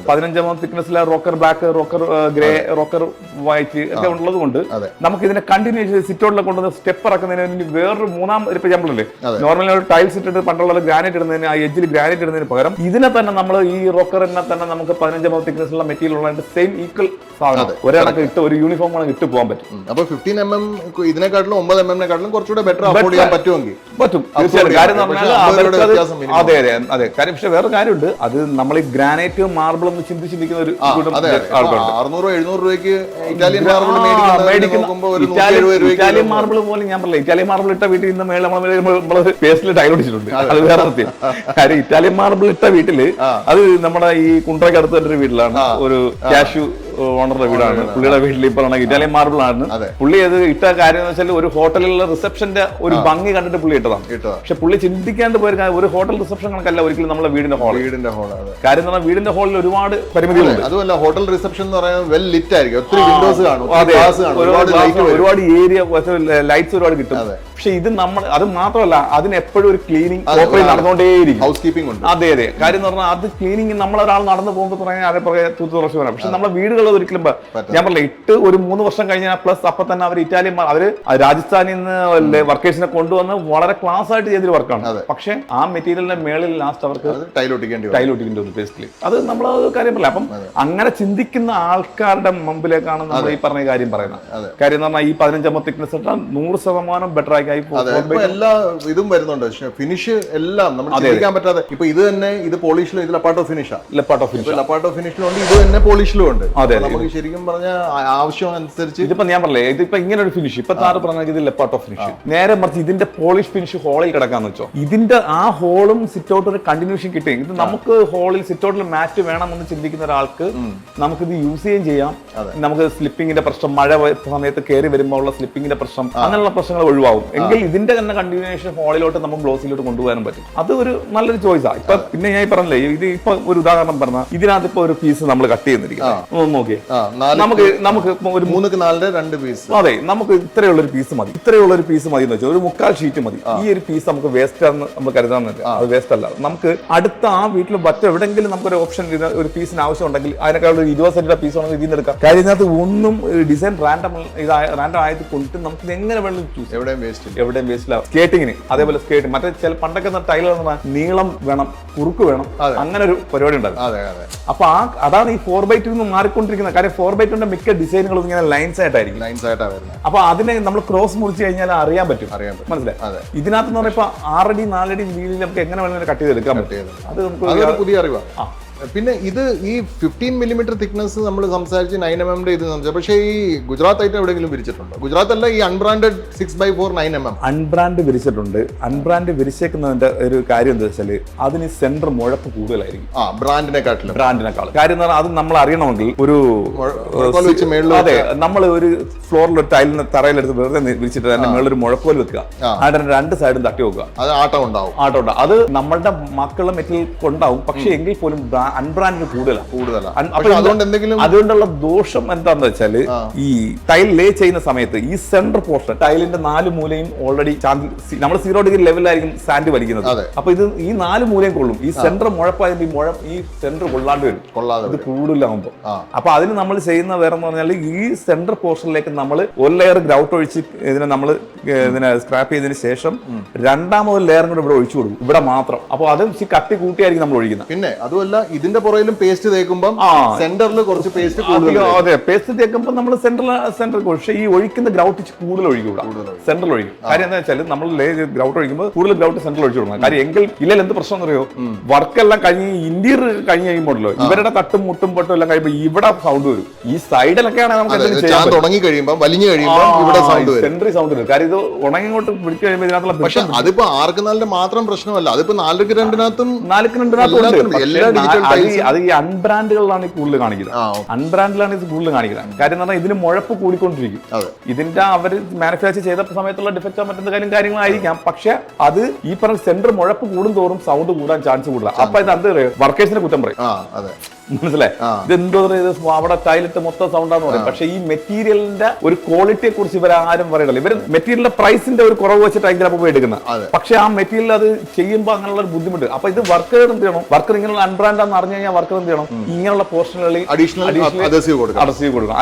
15 തിക്നെസ്സിലെ rocker black, rocker grey, rocker white ഒക്കെ ഉള്ളത് കൊണ്ട് നമുക്ക് ഇതിനെ കണ്ടിന്യൂസ് സിറ്റോട്ടിലെ കൊണ്ടുവന്ന് സ്റ്റെപ്പ് ഇറക്കുന്നതിന് വേറൊരു മൂന്നാം എക്സാമ്പിൾ അല്ലേ. നോർമലി ടൈൽസ് ഇട്ടിട്ട് പണ്ടുള്ള ഗ്രാനൈറ്റ് ഇടുന്നതിന്, ആ എഡ്ജിൽ ഗ്രാനൈറ്റ് ഇടുന്നതിന് പകരം ഇതിനെ തന്നെ നമ്മൾ ഈ റോക്കറിനെ തന്നെ നമുക്ക് 15 തിക്നെസ് ഉള്ള മെറ്റീരിയൽ ഉള്ളതിന്റെ സെയിം ഈക്വൽ സാധനം ഒരാളൊക്കെ ഇട്ട് ഒരു യൂണിഫോം ആണ് ഇട്ട് പോകാൻ പറ്റും. അപ്പൊ 15 mm ഇതിനെക്കാട്ടിലും 9 mm കുറച്ചുകൂടെ ബെറ്റർ അഫോർഡ് ചെയ്യാൻ പറ്റുമെങ്കിൽ പറ്റും തീർച്ചയായും. കാര്യം അതെ അതെ അതെ കാര്യം. പക്ഷെ വേറെ കാര്യമുണ്ട്, അത് നമ്മൾ ഈ ഗ്രാനൈറ്റ് മാർബിൾ ഒന്ന് ചിന്തിച്ചിരിക്കുന്ന ഒരു 600-700 രൂപയ്ക്ക് ഇറ്റാലിയൻ മാർബിൾ ഇറ്റാലിയൻ മാർബിൾ പോലും ഞാൻ പറഞ്ഞില്ല. ഇറ്റാലിയൻ മാർബിൾ ഇട്ട വീട്ടിൽ ഇന്ന് മേളിൽ നമ്മള് പേസ്റ്റിൽ ടൈൽ ഒടിച്ചിട്ടുണ്ട്. അത് വേറെ സത്യം. കാര്യം ഇറ്റാലിയൻ മാർബിൾ ഇട്ട വീട്ടില് അത് നമ്മുടെ ഈ കുണ്ട്രയ്ക്ക് അടുത്ത ഒരു വീട്ടിലാണ്, ഒരു കാഷ്യൂ ഓണറുടെ വീടാണ്. പുള്ളിയുടെ വീട്ടിൽ ഇപ്പൊ ഇറ്റാലിയൻ മാർബിൾ ആണ്. പുള്ളി അത് ഇട്ട കാര്യം എന്ന് വെച്ചാൽ ഒരു ഹോട്ടലിലുള്ള റിസപ്ഷന്റെ ഒരു ഭംഗി കണ്ടിട്ട് പുള്ളി ഇട്ടതാണ്. പക്ഷെ പുള്ളി ചിന്തിക്കാണ്ട് പോയ ഒരു ഹോട്ടൽ റിസപ്ഷൻ കണക്കല്ല ഒരിക്കലും നമ്മളെ വീടിന്റെ ഹോൾ. കാര്യം എന്ന് പറഞ്ഞാൽ വീടിന്റെ ഹോളിൽ ഒരുപാട് പരിമിതികളുണ്ട്. അതുമല്ല ഹോട്ടൽ റിസപ്ഷൻ എന്ന് പറയുന്നത് വെൽ ലിറ്റ് ആയിരിക്കും, ഒത്തിരി വിൻഡോസ് കാണും, ഒരുപാട് ഏരിയ ലൈറ്റ്സ് ഒരുപാട് കിട്ടും. പക്ഷെ ഇത് നമ്മൾ അത് മാത്രമല്ല, അതിന് എപ്പോഴും ഒരു ക്ലീനിങ് നടന്നുകൊണ്ടേയിരിക്കും, ഹൗസ് കീപ്പിംഗ് ഉണ്ട്. അതെ അതെ. കാര്യം എന്ന് പറഞ്ഞാൽ അത് ക്ലീനിങ് നമ്മളൊരാൾ നടന്നു പോകുമ്പോൾ പറയാൻ അതേപോലെ തൂത്തുറച്ച് വരാം. പക്ഷെ നമ്മളെ വീടുകൾ ഒരിക്കലും ഞാൻ പറഞ്ഞില്ല ഇട്ട് ഒരു 3 വർഷം കഴിഞ്ഞാൽ പ്ലസ് അപ്പൊ തന്നെ അവർ ഇറ്റാലിയൻ അവര് രാജസ്ഥാനിൽ നിന്ന് വർക്കേഴ്സിനെ കൊണ്ടുവന്ന് വളരെ ക്ലാസ് ആയിട്ട് ചെയ്തൊരു വർക്കാണ്. പക്ഷെ ആ മെറ്റീരിയലിന്റെ മേളിൽ ലാസ്റ്റ് അവർക്ക് ടൈൽ ഒട്ടിക്കേണ്ടി വന്നു ബേസിക്കലി. അത് നമ്മൾ കാര്യം പറയില്ല. അപ്പം അങ്ങനെ ചിന്തിക്കുന്ന ആൾക്കാരുടെ മുമ്പിലേക്കാണ് നമ്മൾ ഈ പറഞ്ഞ കാര്യം പറയുന്നത്. കാര്യം എന്ന് പറഞ്ഞാൽ ഈ 15 തിക്നെസ് 100% ബെറ്റർ ആയി എല്ലാ ഇതും വരുന്നുണ്ട്. ഫിനിഷ് എല്ലാം നമ്മൾ ചിന്തിക്കാൻ പറ്റാതെ. ഇപ്പൊ ഇത് തന്നെ ഇത് പോളിഷിലും ഇത് ലപ്പാട്ടോ ഫിനിഷാ. ലപ്പാട്ടോ ഫിനിഷിലും ഉണ്ട്, ഇത് തന്നെ പോളിഷിലും ഉണ്ട്. നമുക്ക് ശരിക്കും പറഞ്ഞ ആവശ്യം അനുസരിച്ച് ഇതിപ്പോ ഞാൻ പറഞ്ഞേ ഇതിപ്പോ ഇങ്ങനെ ഒരു ഫിനിഷ് ഇപ്പൊ താറ് പറഞ്ഞാൽ ഇത് ലെപ്പാർട്ട് ഓഫ് ഫിനിഷ്. നേരെ മറിച്ച് ഇതിന്റെ പോളിഷ് ഫിനിഷ് ഹോളിൽ കിടക്കാന്ന് വെച്ചോ, ഇതിന്റെ ആ ഹോളും സിറ്റൗട്ട് ഒരു കണ്ടിന്യൂഷൻ കിട്ടും. ഇത് നമുക്ക് ഹോളിൽ സിറ്റൗട്ടിൽ മാറ്റ് വേണമെന്ന് ചിന്തിക്കുന്ന ഒരാൾക്ക് നമുക്കിത് യൂസ് ചെയ്യുകയും ചെയ്യാം. നമുക്ക് സ്ലിപ്പിങ്ങിന്റെ പ്രശ്നം, മഴ സമയത്ത് കയറി വരുമ്പോൾ ഉള്ള സ്ലിപ്പിങ്ങിന്റെ പ്രശ്നം, അങ്ങനെയുള്ള പ്രശ്നങ്ങൾ ഒഴിവാകും. എങ്കിൽ ഇതിന്റെ തന്നെ കണ്ടിന്യൂഷൻ ഹോളിലോട്ട് നമുക്ക് ഗ്ലോസിലോട്ട് കൊണ്ടുപോകാനും പറ്റും. അത് ഒരു നല്ലൊരു ചോയ്സാണ്. ഇപ്പൊ പിന്നെ ഞാൻ പറഞ്ഞില്ലേ, ഇത് ഇപ്പൊ ഒരു ഉദാഹരണം പറഞ്ഞാൽ ഇതിനകത്ത് ഇപ്പൊ ഒരു പീസ് നമ്മൾ കട്ട് ചെയ്യുന്നിരിക്കും, നോക്കിയേ നമുക്ക് ഒരു 3x4 2 പീസ്. അതെ, നമുക്ക് ഇത്രയുള്ളൊരു പീസ് മതി, ഇത്രയുള്ളൊരു പീസ് മതി എന്ന് വെച്ചാൽ ഒരു 1/4 ഷീറ്റ് മതി. ഈ ഒരു പീസ് നമുക്ക് വേസ്റ്റ് ആണെന്ന് നമ്മൾ കരുതാന്നില്ല, അത് വേസ്റ്റ് അല്ല. നമുക്ക് അടുത്ത ആ വീട്ടിൽ മറ്റെവിടെങ്കിലും നമുക്കൊരു ഓപ്ഷൻ ഒരു പീസിന് ആവശ്യം ഉണ്ടെങ്കിൽ അതിനേക്കാൾ ഒരു 20 സെന്റിന്റെ പീസ് ആണെങ്കിൽ ഇതിൽ നിന്ന് എടുക്കാം. കാര്യം ഇതിനകത്ത് ഒന്നും ഡിസൈൻ റാൻഡം ആയത് കൊണ്ട് നമുക്ക് എങ്ങനെ വേണമെങ്കിലും ചൂസ്, എവിടെയും വേസ്റ്റ് ഇല്ല. സ്കേറ്റിങ്ങിന് അതേപോലെ സ്കേറ്റ് മറ്റേ ചില പണ്ടൊക്കെ ടൈലർ നീളം വേണം, കുറുക്ക് വേണം, അങ്ങനെ ഒരു പരിപാടി ഉണ്ടാകും. അപ്പൊ അതാണ് ഈ 4x2 മാറിക്കൊണ്ടിരിക്കുന്നത്. കാര്യം 4x2 മിക്ക ഡിസൈനുകളും ഇങ്ങനെ ലൈൻസ് ആയിട്ടായിരിക്കും. അപ്പൊ അതിനെ നമ്മൾ ക്രോസ് മുറിച്ച് കഴിഞ്ഞാൽ അറിയാൻ പറ്റും, മനസ്സിലായി. ഇതിനകത്ത് എന്ന് പറഞ്ഞാൽ 6 അടി 4 അടി വീലിൽ നമുക്ക് എങ്ങനെ വേണമെങ്കിലും കട്ട് ചെയ്തെടുക്കാൻ പറ്റും. അത് നമുക്ക് പുതിയ അറിവാണ്. പിന്നെ ഇത് ഈ 15 mm തിക്നെസ് നമ്മൾ സംസാരിച്ച് 9 mm ഇത് സംസാരിച്ചു. പക്ഷേ ഈ ഗുജറാത്ത് ഐറ്റം എവിടെയെങ്കിലും വിരിച്ചിട്ടുണ്ടോ? ഗുജറാത്ത് അല്ല, ഈ അൺബ്രാൻഡഡ് 6x4 9 mm അൺബ്രാൻഡ് വിരിച്ചിട്ടുണ്ട്. അൺബ്രാൻഡ് വിരിച്ചേക്കുന്നതിന്റെ ഒരു കാര്യം എന്താ വെച്ചാല് അതിന് സെന്റർ മുഴപ്പ് കൂടുതലായിരിക്കും ബ്രാൻഡിനെക്കാൾ. കാര്യം എന്ന് പറഞ്ഞാൽ അത് നമ്മൾ അറിയണമെങ്കിൽ ഒരു അതെ, നമ്മൾ ഒരു ഫ്ലോറിൽ ഒരു ടൈലിന് തറയിലെടുത്ത് വെറുതെ വിരിച്ചിട്ട് അതിന്റെ മേളിൽ ഒരു മുഴക്കോൽ വെക്കുക, അതിന്റെ 2 സൈഡും തട്ടി വെക്കുക, അത് ആട്ടം ഉണ്ടാവും. അത് നമ്മളുടെ മക്കളുടെ മെറ്റീരിയൽ ഉണ്ടാവും. പക്ഷെ എങ്കിൽ പോലും അൺബ്രാൻഡ് കൂടുതലാണ്. അതുകൊണ്ടുള്ള ദോഷം എന്താന്ന് വെച്ചാല് ഈ ടൈൽ ലേ ചെയ്യുന്ന സമയത്ത് ഈ സെന്റർ പോർഷൻ ടൈലിന്റെ 4 മൂലയും ഓൾറെഡി നമ്മൾ 0 ഡിഗ്രി ലെവലിലായിരിക്കും സാൻഡ് വലിക്കുന്നത്. അപ്പൊ ഇത് ഈ 4 മൂലയും കൊള്ളും. ഈ സെന്റർ മുഴപ്പായതിന്റെ ഈ സെന്റർ കൊള്ളാണ്ട് വരും, ഇത് കൂടുതലാകുമ്പോ. അപ്പൊ അതിന് നമ്മൾ ചെയ്യുന്ന വേറെ എന്ന് പറഞ്ഞാൽ ഈ സെന്റർ പോർഷനിലേക്ക് നമ്മൾ ഒരു ലെയർ ഗ്രൗട്ട് ഒഴിച്ച് ഇതിനെ സ്ക്രാപ്പ് ചെയ്തതിന് ശേഷം രണ്ടാമത് ലെയറും കൂടെ ഇവിടെ ഒഴിച്ചു കൊടുക്കും, ഇവിടെ മാത്രം. അപ്പൊ അതും കട്ടി കൂട്ടിയായിരിക്കും നമ്മൾ ഒഴിക്കുന്നത്. പിന്നെ അതുമല്ല, ഇതിന്റെ പുറയിലും പേസ്റ്റ് തേക്കുമ്പോൾ സെന്ററിൽ കുറച്ച് പേസ്റ്റ് കൂടുതൽ. അതെ, പേസ്റ്റ് തേക്കുമ്പോൾ നമ്മൾ സെന്ററിൽ പക്ഷേ ഈ ഒഴിക്കുന്ന ഗ്രൗട്ട് കൂടുതൽ ഒഴിക്കുക, സെന്ററിൽ ഒഴിക്കും. കാര്യം എന്താ വെച്ചാൽ നമ്മൾ ഗ്രൗട്ട് ഒഴിക്കുമ്പോൾ കൂടുതൽ ഗ്രൗട്ട് സെന്ററിൽ ഒഴിച്ചു കൊടുക്കണം. കാര്യം എങ്കിൽ ഇല്ലെങ്കിൽ എന്ത് പ്രശ്നം എന്നറിയോ, വർക്കെല്ലാം കഴിഞ്ഞ് ഇന്റീരിയർ കഴിഞ്ഞ് കഴിയുമ്പോഴല്ലോ ഇവരുടെ തട്ടും മുട്ടും പൊട്ടും എല്ലാം കഴിയുമ്പോൾ ഇവിടെ സൗണ്ട് വരും. ഈ സൈഡിലൊക്കെയാണ് നമുക്ക് തുടങ്ങി കഴിയുമ്പോൾ വലിഞ്ഞു കഴിയുമ്പോൾ ഇവിടെ സൗണ്ട് വരും, സെന്ററി സൗണ്ട് വരും. കാര്യം ഇത് ഉണങ്ങിങ്ങോട്ട് പിടിച്ചു കഴിയുമ്പോൾ ഇതിനകത്തുള്ള. പക്ഷെ അതിപ്പോ 6x4 മാത്രം പ്രശ്നമല്ല, അതിപ്പോ 4x2 4x2 എല്ലാ ഡിജിറ്റൽ അത് ഈ അൺബ്രാൻഡുകളിലാണ് കൂടുതൽ കാണിക്കുന്നത്. അൺബ്രാൻഡിലാണ് ഇത് കൂടുതൽ കാണിക്കുന്നത്. കാര്യം എന്ന് പറഞ്ഞാൽ ഇതിന് മുഴപ്പ് കൂടിക്കൊണ്ടിരിക്കും. ഇതിന്റെ അവർ മാനുഫാക്ചർ ചെയ്ത സമയത്തുള്ള ഡിഫക്റ്റോ മറ്റെന്ത് കാര്യങ്ങളായിരിക്കാം. പക്ഷെ അത് ഈ പറഞ്ഞ സെന്റർ മുഴപ്പ് കൂടുന്തോറും സൗണ്ട് കൂടാൻ ചാൻസ് കൂടുതലാണ്. അപ്പൊ ഇത് എന്ത് പറയും, വർക്കേഴ്സിനെ കുറ്റം പറയും. മനസ്സിലായി, ഇത് എന്തോ അവിടെ ടൈലിട്ട് മൊത്തം സൗണ്ടാന്ന് പറയും. പക്ഷെ ഈ മെറ്റീരിയലിന്റെ ഒരു ക്വാളിറ്റിയെ കുറിച്ച് ഇവർ ആരും പറയണല്ലോ. ഇവർ മെറ്റീരിയലിന്റെ പ്രൈസിന്റെ ഒരു കുറവ് വെച്ചിട്ടായിരിക്കും അപ്പോൾ എടുക്കുന്നത്. പക്ഷെ ആ മെറ്റീരിയൽ അത് ചെയ്യുമ്പോൾ അങ്ങനെയുള്ള ഒരു ബുദ്ധിമുട്ട്. അപ്പൊ ഇത് വർക്കർ എന്ത് ചെയ്യണം, വർക്കർ ഇങ്ങനെയുള്ള അൺബ്രാൻഡ് ആണെന്ന് അറിഞ്ഞു കഴിഞ്ഞാൽ വർക്കർ എന്ത് ചെയ്യണം, ഇങ്ങനെയുള്ള പോർഷനുകളിൽ അഡസീവ് കൊടുക്കണം.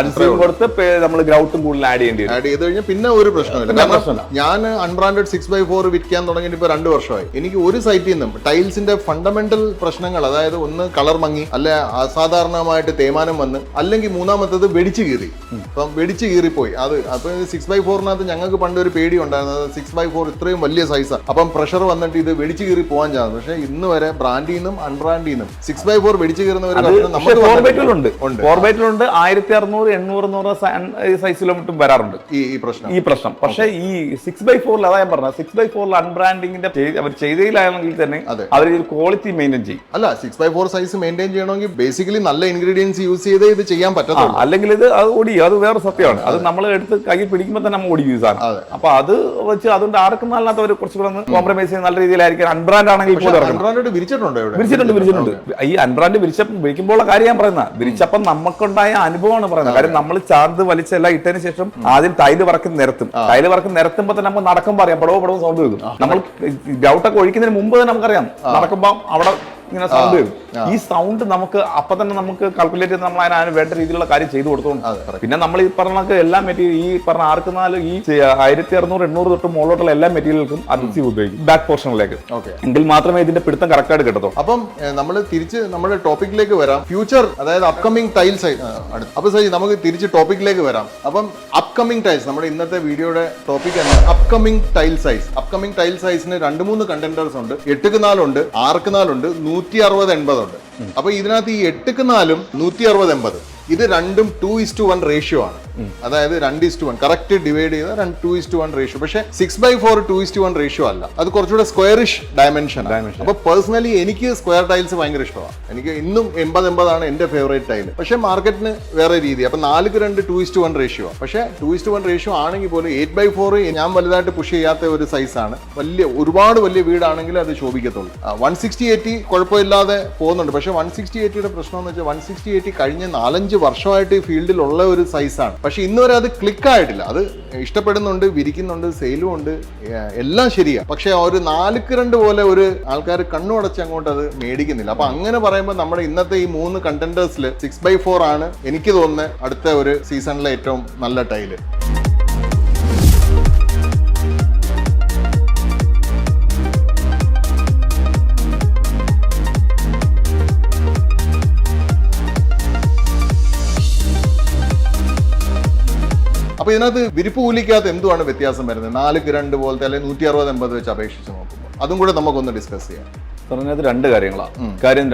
അഡസീവ് കൊടുത്ത് നമ്മൾ ഗ്രൗട്ടും കൂടുതൽ ആഡ് ചെയ്യേണ്ടി വരും. ആഡ് ചെയ്ത് കഴിഞ്ഞാൽ പിന്നെ ഒരു പ്രശ്നമില്ല. ഞാൻ അൺബ്രാൻഡഡ് 6x4 വിൽക്കാൻ തുടങ്ങിയിട്ട് ഇപ്പൊ 2 വർഷമായി. എനിക്ക് ഒരു സൈറ്റിൽ നിന്നും ടൈൽസിന്റെ ഫണ്ടമെന്റൽ പ്രശ്നങ്ങൾ, അതായത് ഒന്ന് കളർ മങ്ങി, അല്ലെ അസാധാരണമായിട്ട് തേയ്മാനം വന്ന്, അല്ലെങ്കിൽ മൂന്നാമത്തത് വെടിച്ചു കീറി. അപ്പം വെടിച്ചു കീറിപ്പോയി. അത് അപ്പൊ 6x4 ഞങ്ങൾക്ക് പണ്ട് ഒരു പേടി ഉണ്ടായിരുന്നത്, 6x4 ഇത്രയും വലിയ സൈസാണ്, അപ്പം പ്രഷർ വന്നിട്ട് ഇത് വെടിച്ചു കീറി പോകാൻ ചാൻസ്. പക്ഷെ ഇന്ന് വരെ ബ്രാൻഡിൽ നിന്നും അൺബ്രാൻഡിൽ നിന്നും 6x4 വെടിച്ചു കീറുന്നവരുണ്ട്. 4x4 1600-800 സൈസിലോട്ടും വരാറുണ്ട് ഈ പ്രശ്നം. പക്ഷേ ഈ 6x4 അതാ ഞാൻ പറഞ്ഞത്, 6x4 അൺബ്രാൻഡിങ്ങിന്റെ അവർ ചെയ്തതിലാണെങ്കിൽ തന്നെ അവർ ക്വാളിറ്റി മെയിൻറ്റെയിൻ ചെയ്യും. അല്ല, 6x4 സൈസ് മെയിൻറ്റെയിൻ ചെയ്യണമെങ്കിൽ ബേസിക്കലി നല്ല ഇൻഗ്രീഡിയൻസ് യൂസ് ചെയ്തേ ഇത് ചെയ്യാൻ പറ്റത്തുള്ളൂ. അല്ലെങ്കിൽ ഇത് അത് ഓടി, അത് വേറെ സത്യമാണ്. അത് നമ്മൾ എടുത്ത് കൈ പിടിക്കുമ്പോൾ തന്നെ നമ്മൾ ഓടി യൂസ് ആണ്. അപ്പൊ അത് വെച്ച് അതുകൊണ്ട് ആർക്കും നല്ലാത്തവർ കുറച്ചുകൂടെ കോംപ്രമൈസ് ചെയ്യുന്ന നല്ല രീതിയിലായിരിക്കും. അൺബ്രാൻഡ് ആണെങ്കിൽ വിരിച്ചിട്ടുണ്ട്. ഈ അൺബ്രാൻഡ് വിരിക്കുമ്പോൾ കാര്യം ഞാൻ പറയുന്നത്, വിരിച്ചപ്പം നമുക്കുണ്ടായ അനുഭവമാണ് പറയുന്നത്. കാര്യം നമ്മൾ ചാർജ് വലിച്ചെല്ലാം ഇട്ടതിന് ശേഷം ആദ്യം ടൈല് വറക്കും നിരത്തുമ്പോൾ തന്നെ നമുക്ക് നടക്കുമ്പോൾ അറിയാം, പടവും സൗണ്ട് കേൾക്കും. നമ്മൾ ഗ്രൗട്ടൊക്കെ ഒഴിക്കുന്നതിന് മുമ്പ് തന്നെ നമുക്കറിയാം, നടക്കുമ്പോൾ അവിടെ ഇങ്ങനെ സൗണ്ട് വരും. ഈ സൗണ്ട് നമുക്ക് അപ്പൊ തന്നെ നമുക്ക് കാൽക്കുലേറ്റ് ചെയ്ത് നമ്മൾ അതിന് വേണ്ട രീതിയിലുള്ള കാര്യം ചെയ്തു കൊടുത്തോണ്ട്. പിന്നെ നമ്മൾ ഈ പറഞ്ഞ എല്ലാ മെറ്റീരിയൽ, ഈ പറഞ്ഞ 6x4 ഈ 1600-800 തൊട്ട് മുകളിലോട്ടുള്ള എല്ലാ മെറ്റീരിയൽക്കും അഡ്സീവ് ഉപയോഗിക്കും ബാക്ക് പോർഷനിലേക്ക്. എങ്കിൽ മാത്രമേ ഇതിന്റെ പിടുത്തം കറക്റ്റ് ആയിട്ട് കിട്ടത്തുള്ളൂ. അപ്പം നമ്മൾ തിരിച്ച് നമ്മുടെ ടോപ്പിക്കിലേക്ക് വരാം. ഫ്യൂച്ചർ, അതായത് അപ്കമിംഗ് ടൈൽസ്. അപ്പൊ സജി, നമുക്ക് തിരിച്ച് ടോപ്പിക്കിലേക്ക് വരാം. അപ്പം അപ്കമിംഗ് ടൈൽസ്, നമ്മുടെ ഇന്നത്തെ വീഡിയോയുടെ ടോപ്പിക് ആണ് upcoming tile size. Upcoming tile സൈസിന് 2-3 കണ്ടന്റേഴ്സ് ഉണ്ട്. 8x4 ഉണ്ട്, 6x4 ഉണ്ട്, 160-80 ഉണ്ട്. അപ്പൊ ഇതിനകത്ത് ഈ 8x4 160-80 ഇത് രണ്ടും 2:1 റേഷ്യോ ആണ്. അതായത് 2:1 കറക്റ്റ് ഡിവൈഡ് ചെയ്ത 2:1 റേഷ്യോ. പക്ഷെ 6x4 2:1 റേഷ്യോ അല്ല, അത് കുറച്ചുകൂടെ സ്ക്വയറിഷ് ഡയമെൻഷൻ. അപ്പൊ പേഴ്സണലി എനിക്ക് സ്ക്വയർ ടൈൽസ് ഭയങ്കര ഇഷ്ടമാണ്. എനിക്ക് ഇന്നും 80-80 ആണ് എന്റെ ഫേവറേറ്റ് ടൈൽ. പക്ഷെ മാർക്കറ്റിന് വേറെ രീതി. അപ്പൊ 4:2 2:1 റേഷ്യോ ആണ്. പക്ഷെ 2:1 റേഷ്യോ ആണെങ്കിൽ പോലും 8x4 ഞാൻ വലുതായിട്ട് പുഷ് ചെയ്യാത്ത ഒരു സൈസാണ്. ഒരുപാട് വലിയ വീടാണെങ്കിൽ അത് ശോഭിക്കത്തുള്ളൂ. 160-80 കുഴപ്പമില്ലാതെ പോകുന്നുണ്ട്. പക്ഷെ 160-80യുടെ പ്രശ്നം എന്ന് വെച്ചാൽ 160-80 കഴിഞ്ഞ 4-5 വർഷമായിട്ട് ഈ ഫീൽഡിലുള്ള ഒരു സൈസാണ്. പക്ഷെ ഇന്നുവരെ അത് ക്ലിക്ക് ആയിട്ടില്ല. അത് ഇഷ്ടപ്പെടുന്നുണ്ട്, വിരിക്കുന്നുണ്ട്, സെയിലും ഉണ്ട്, എല്ലാം ശരിയാണ്. പക്ഷെ ഒരു 4x2 പോലെ ഒരു ആൾക്കാർ കണ്ണുടച്ച് അങ്ങോട്ട് അത് മേടിക്കുന്നില്ല. അപ്പൊ അങ്ങനെ പറയുമ്പോൾ നമ്മുടെ ഇന്നത്തെ ഈ 3 കണ്ടന്റേഴ്സിൽ 6x4 ആണ് എനിക്ക് തോന്നുന്നത് അടുത്ത ഒരു സീസണിലെ ഏറ്റവും നല്ല ടൈല്. അപ്പൊ ഇതിനകത്ത് വിരിപ്പ് കൂലിക്കകത്ത് എന്തുവാണ് വ്യത്യാസം വരുന്നത്? 4x2 പോലത്തെ അല്ലെങ്കിൽ 160-80 വെച്ച് അപേക്ഷിച്ച് നോക്കുമ്പോൾ അതും കൂടെ നമുക്കൊന്ന് ഡിസ്കസ് ചെയ്യാം. പറഞ്ഞത് 2 കാര്യങ്ങളാണ്.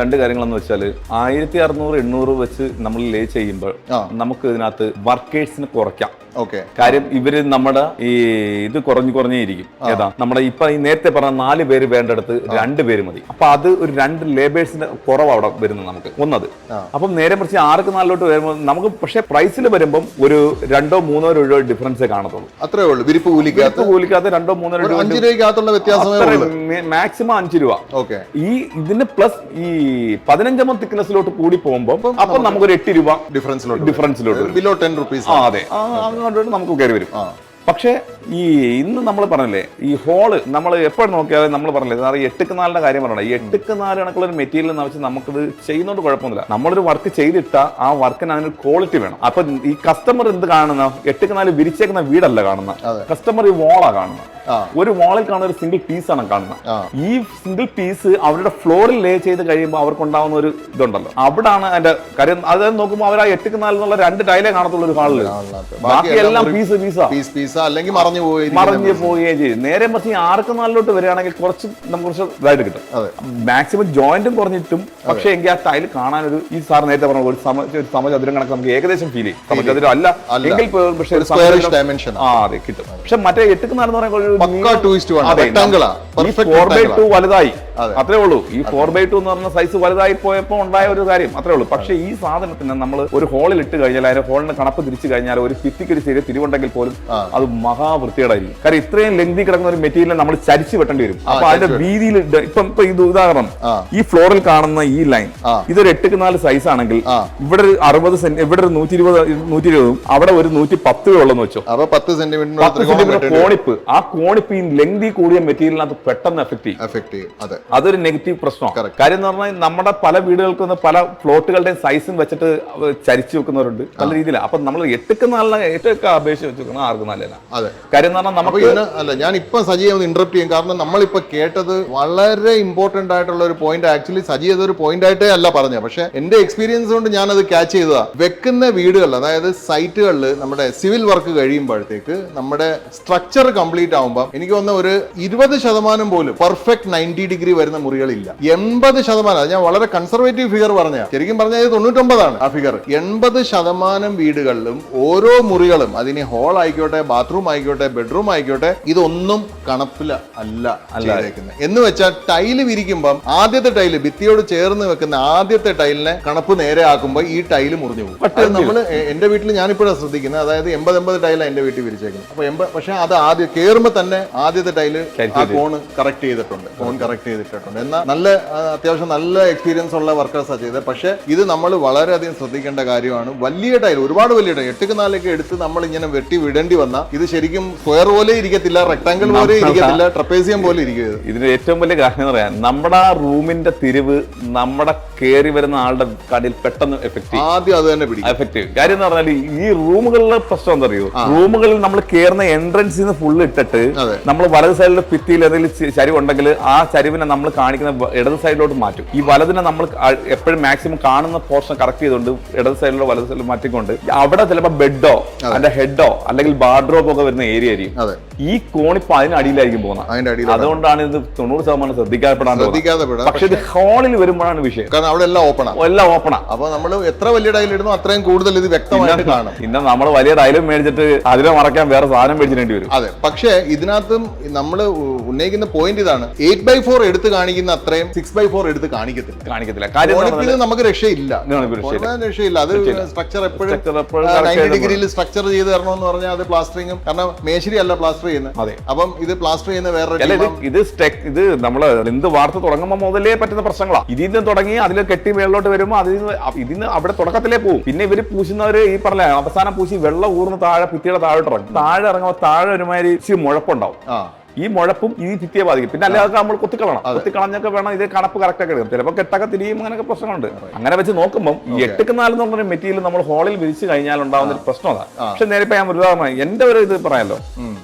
രണ്ട് കാര്യങ്ങളെന്ന് വെച്ചാൽ 1600-800 വെച്ച് നമ്മൾ ലേ ചെയ്യുമ്പോൾ നമുക്ക് ഇതിനകത്ത് വർക്കേഴ്സിന് കുറയ്ക്കാം. കാര്യം ഇവര് നമ്മുടെ ഈ ഇത് കുറഞ്ഞേ ഇരിക്കും. ഏതാ നമ്മുടെ ഇപ്പൊ ഈ നേരത്തെ പറഞ്ഞ 4 പേര് വേണ്ടടുത്ത് 2 പേര് മതി. അപ്പൊ അത് ഒരു 2 ലേബേഴ്സിന്റെ കുറവ് അവിടെ വരുന്നത് നമുക്ക് ഒന്നത്. അപ്പം നേരെ മറിച്ച് 6x4 വരുമ്പോൾ നമുക്ക് പക്ഷെ പ്രൈസിൽ വരുമ്പോൾ ഒരു 2-3 രൂപ ഡിഫറൻസേ കാണത്തുള്ളൂ. അത്രേ ഉള്ളൂ. വിരിപ്പ് കൂലിക്കകത്ത് 2-3 രൂപ, 5 രൂപയ്ക്കകത്തുള്ള വ്യത്യാസമേ മാക്സിമം 5 രൂപ. ഈ ഇതിന് പ്ലസ് ഈ 15 തിക്നെസ്സിലോട്ട് കൂടി പോകുമ്പോൾ അപ്പൊ നമുക്കൊരു 8 രൂപ ഡിഫറൻസിലോട്ട് ബിലോ 10 rupees. അതെ, നമുക്ക് കയറി വരും. പക്ഷേ ഈ ഇന്ന് നമ്മൾ പറഞ്ഞല്ലേ ഈ ഹോള് നമ്മൾ എപ്പോഴും നോക്കിയാൽ നമ്മൾ പറഞ്ഞില്ലേ 8x4 കാര്യം പറഞ്ഞത്. 8x4 കണക്കുള്ള ഒരു മെറ്റീരിയൽ എന്ന് വെച്ചാൽ നമുക്കത് ചെയ്യുന്നതുകൊണ്ട് കുഴപ്പമൊന്നുമില്ല. നമ്മളൊരു വർക്ക് ചെയ്തിട്ട ആ വർക്കിന് അതിനൊരു ക്വാളിറ്റി വേണം. അപ്പൊ ഈ കസ്റ്റമർ എന്ത് കാണുന്ന 8x4 വിരിച്ചേക്കുന്ന വീടല്ല കാണുന്ന, കസ്റ്റമർ ഈ വോളാ കാണുന്നത്. ഒരു വാളിൽ കാണുന്ന ഒരു സിംഗിൾ പീസ് ആണ് കാണുന്നത്. ഈ സിംഗിൾ പീസ് അവരുടെ ഫ്ലോറിൽ ലേ ചെയ്ത് കഴിയുമ്പോൾ അവർക്കുണ്ടാവുന്ന ഒരു ഇതുണ്ടല്ലോ, അവിടാണ് അതിന്റെ കാര്യം. അത് നോക്കുമ്പോൾ അവർ ആ 8x4 എന്നുള്ള 2 ടൈലേ കാണത്തുള്ള ഒരു ഹാളില്, ബാക്കിയെല്ലാം പീസാ അല്ലെങ്കിൽ മറിഞ്ഞു പോവുകയും ചെയ്യും. നേരെ മറിച്ച് 6x4 വരികയാണെങ്കിൽ കുറച്ച് ഇതായിട്ട് കിട്ടും. മാക്സിമം ജോയിന്റും കുറഞ്ഞിട്ടും പക്ഷേ എങ്കിൽ ആ ടൈല് കാണാനൊരു ഈ സാർ നേരത്തെ പറഞ്ഞ ഒരു സമചതുരം കണക്ക് നമുക്ക് ഏകദേശം ഫീൽ ചെയ്യും. സമചതുരം അല്ല എങ്കിൽ പക്ഷേ കിട്ടും. പക്ഷെ മറ്റേ 8x4 എന്ന് പറയുമ്പോൾ 4/2 വലുതായി. അത്രേ ഉള്ളൂ. ഈ 4x2 എന്ന് പറഞ്ഞ സൈസ് വലുതായി പോയപ്പോൾ ഉണ്ടായ ഒരു കാര്യം അത്രേ ഉള്ളൂ. പക്ഷേ ഈ സാധനത്തിന് നമ്മൾ ഒരു ഹോളിൽ ഇട്ട് കഴിഞ്ഞാൽ അതിന്റെ ഹോളിന് കണപ്പ് തിരിച്ചു കഴിഞ്ഞാൽ ഒരു ഭിത്തിക്ക് ഒരു ചെറിയ തിരിവുണ്ടെങ്കിൽ പോലും അത് മഹാവൃത്തികേടായിരിക്കും. കാരണം ഇത്രയും ലെങ്തി കിടക്കുന്ന ഒരു മെറ്റീരിയൽ നമ്മൾ ചരിച്ചു വെട്ടേണ്ടി വരും. അപ്പൊ അതിന്റെ വീതിയിൽ ഇപ്പൊ ഇത് ഉദാഹരണം, ഈ ഫ്ലോറിൽ കാണുന്ന ഈ ലൈൻ ഇതൊരു 8x4 സൈസ് ആണെങ്കിൽ ഇവിടെ ഒരു 60 സെന്റ്, ഇവിടെ ഒരു 120 അവിടെ ഒരു 110 ഉള്ളെന്ന് വെച്ചോ. 10 സെന്റിമീറ്റർ കോണിപ്പ്. ആ കോണിപ്പ് ഈ ലെങ്തി കൂടിയ മെറ്റീരിയലിനകത്ത് പെട്ടെന്ന് എഫക്ട് ചെയ്യും. അതൊരു നെഗറ്റീവ് പ്രശ്നമാണ്. കാര്യം എന്ന് പറഞ്ഞാൽ നമ്മുടെ പല വീടുകൾക്ക് പല ഫ്ലോട്ടുകളുടെയും സൈസും വെച്ചിട്ട് ചരിച്ചു വെക്കുന്നവരുണ്ട് പല രീതിയിലാണ്. അപ്പൊ നമ്മൾ 8x4 ഏറ്റവും അപേക്ഷിച്ച് വെച്ചിരിക്കണം 6x4. കാര്യം എന്ന് പറഞ്ഞാൽ നമുക്ക് അല്ല, ഞാൻ ഇപ്പൊ സജീവ ഇന്ററപ്റ്റ് ചെയ്യും. കാരണം നമ്മളിപ്പോ കേട്ടത് വളരെ ഇമ്പോർട്ടന്റ് ആയിട്ടുള്ള ഒരു പോയിന്റ്. ആക്ച്വലി സജീവ ഒരു പോയിന്റ് ആയിട്ടേ അല്ല പറഞ്ഞത്, പക്ഷെ എന്റെ എക്സ്പീരിയൻസ് കൊണ്ട് ഞാൻ അത് ക്യാച്ച് ചെയ്തതാ. വെക്കുന്ന വീടുകളിൽ, അതായത് സൈറ്റുകളിൽ നമ്മുടെ സിവിൽ വർക്ക് കഴിയുമ്പോഴത്തേക്ക് നമ്മുടെ സ്ട്രക്ചർ കംപ്ലീറ്റ് ആവുമ്പോൾ എനിക്ക് തോന്നുന്ന ഒരു 20% പോലും പെർഫെക്റ്റ് 90 ഡിഗ്രി വരുന്ന മുറികളില്ല. 80%, ഞാൻ വളരെ കൺസർവേറ്റീവ് ഫിഗർ പറഞ്ഞ, ശരിക്കും പറഞ്ഞാൽ 99 ആ ഫിഗർ. 80% വീടുകളിലും ഓരോ മുറികളും, അതിന് ഹോൾ ആയിക്കോട്ടെ, ബാത്റൂം ആയിക്കോട്ടെ, ബെഡ്റൂം ആയിക്കോട്ടെ, ഇതൊന്നും കണപ്പില അല്ല ചെയ്തേക്കുന്നത്. എന്ന് വെച്ചാൽ ടൈല് വിരിക്കുമ്പം ആദ്യത്തെ ടൈല്, ഭിത്തിയോട് ചേർന്ന് വെക്കുന്ന ആദ്യത്തെ ടൈലിനെ കണപ്പ് നേരെ ആക്കുമ്പോൾ ഈ ടൈല് മുറിഞ്ഞു പോകും. അത് നമ്മൾ എന്റെ വീട്ടിൽ ഞാനിപ്പോഴാണ് ശ്രദ്ധിക്കുന്നത്. അതായത് 80 ടൈലാണ് എന്റെ വീട്ടിൽ വിരിച്ചേക്കുന്നത്. അപ്പൊ പക്ഷെ അത് ആദ്യം കയറുമ്പോൾ തന്നെ ആദ്യത്തെ ടൈല് ആ കോണ് കറക്റ്റ് ചെയ്തിട്ടുണ്ട്. എന്നാൽ നല്ല അത്യാവശ്യം നല്ല എക്സ്പീരിയൻസ് ഉള്ള വർക്കേഴ്സാണ് ചെയ്തത്. പക്ഷെ ഇത് നമ്മൾ വളരെയധികം ശ്രദ്ധിക്കേണ്ട കാര്യമാണ്. വലിയ ടൈൽ, ഒരുപാട് വലിയ ടൈൽ 8x4 എടുത്ത് നമ്മൾ ഇങ്ങനെ വെട്ടി വിടേണ്ടി വന്നാൽ ഇത് ശരിക്കും സ്ക്വയർ പോലെ ഇരിക്കത്തില്ല, റെക്ടാങ്കിൾ പോലെ ഇരിക്കത്തില്ല, ട്രപ്പേസിയം പോലെ ഇരിക്കും. ഇതിന് ഏറ്റവും വലിയ കാര്യം എന്ന് പറയാൻ, നമ്മുടെ റൂമിന്റെ തിരിവ് നമ്മുടെ കയറി വരുന്ന ആളുടെ കടയിൽ പെട്ടെന്ന് ആദ്യം അത് തന്നെ പിടിക്കും. എഫക്റ്റീവ് കാര്യം എന്ന് പറഞ്ഞാൽ ഈ റൂമുകളിലെ പ്രശ്നം എന്താ അറിയോ, റൂമുകളിൽ നമ്മൾ കയറുന്ന എൻട്രൻസിൽ നിന്ന് ഫുള്ള് ഇട്ടിട്ട് നമ്മൾ വലത് സൈഡിലെ ഭിത്തിയിൽ ഏതെങ്കിലും ചരിവുണ്ടെങ്കിൽ ആ ചരിവിനെ നമ്മൾ കാണിക്കുന്ന ഇടത് സൈഡിലോട്ട് മാറ്റും. ഈ വലതിനെ നമ്മൾ എപ്പോഴും മാക്സിമം കാണുന്ന പോർഷൻ കറക്റ്റ് ചെയ്തുകൊണ്ട് ഇടത് സൈഡിലോ വലത് സൈഡിലോ മാറ്റിക്കൊണ്ട് അവിടെ ചിലപ്പോൾ ബെഡോ അതിന്റെ ഹെഡോ അല്ലെങ്കിൽ ബാർഡ്രോപ്പ് ഒക്കെ വരുന്ന ഏരിയ ആയിരിക്കും. ഈ കോണിപ്പോ അതിനടിയിലായിരിക്കും പോകുന്നത്. അതുകൊണ്ടാണ് ഇത് 90% ശ്രദ്ധിക്കാതെ. പക്ഷെ ഇത് ഹോളിൽ വരുമ്പോഴാണ് വിഷയം. കാരണം അവിടെ എല്ലാം ഓപ്പണാ. അപ്പൊ നമ്മൾ എത്ര വലിയ ടൈൽ ഇടുന്നു അത്രയും കൂടുതൽ ഇത് വ്യക്തമായിട്ട് കാണും. പിന്നെ നമ്മൾ വലിയ ടൈലും മേടിച്ചിട്ട് അതിനെ മറക്കാൻ വേറെ സാധനം മേടിച്ചിടേണ്ടി വരും. അതെ, പക്ഷേ ഇതിനകത്തും നമ്മൾ ഉന്നയിക്കുന്ന പോയിന്റ് ഇതാണ്, 8x4 എടുത്ത് കാണിക്കുന്ന അത്രയും 6x4 എടുത്ത് കാണിക്കത്തില്ല. കാര്യം നമുക്ക് രക്ഷയില്ല. അത് സ്ട്രക്ചർ എപ്പോഴും 90 ഡിഗ്രിയിൽ സ്ട്രക്ചർ ചെയ്ത് തരണമെന്ന് പറഞ്ഞാൽ അത് പ്ലാസ്റ്ററിങ്ങും, കാരണം മേശരി അല്ല പ്ലാസ്റ്റർ ചെയ്യുന്നത്. അപ്പം ഇത് പ്ലാസ്റ്റർ ചെയ്യുന്ന വേറെ ഇത് നമ്മള് എന്ത് വാർത്ത തുടങ്ങുമ്പോൾ മുതലേ പറ്റുന്ന പ്രശ്നങ്ങളാണ്. ഇതിന്ന് തുടങ്ങി അതിൽ കെട്ടി മേളിലോട്ട് വരുമ്പോൾ ഇതിന്ന് അവിടെ തുടക്കത്തിലേ പോകും. പിന്നെ ഇവര് പൂശുന്നവര് ഈ പറഞ്ഞ അവസാനം പൂശി വെള്ളം ഊർന്ന് താഴെ ഭിത്തിയുടെ താഴോട്ട് ഇറങ്ങും. താഴെ ഇറങ്ങുമ്പോൾ താഴെ ഒരുമാതിരി മുഴപ്പുണ്ടാവും. ഈ മുഴപ്പും ഈ ഭിത്തിയെ ബാധിക്കും. പിന്നെ അല്ലാതെ നമ്മൾ കുത്തിക്കളഞ്ഞൊക്കെ വേണം ഇത് കണപ്പ് കറക്റ്റ് ഒക്കെ എടുക്കും. ചിലപ്പോൾ കെട്ടൊക്കെ തിരിയും, അങ്ങനെയൊക്കെ പ്രശ്നമുണ്ട്. അങ്ങനെ വെച്ച് നോക്കുമ്പോൾ ഈ 8x4 എന്ന് പറഞ്ഞ മെറ്റീരിയൽ നമ്മൾ ഹോളിൽ വിരിച്ചു കഴിഞ്ഞാൽ ഉണ്ടാവുന്ന ഒരു പ്രശ്നം അതാണ്. പക്ഷെ നേരെ ഇപ്പൊ ഞാൻ ഉദാഹരണം എന്റെ ഒരു ഇത് പറയാമല്ലോ,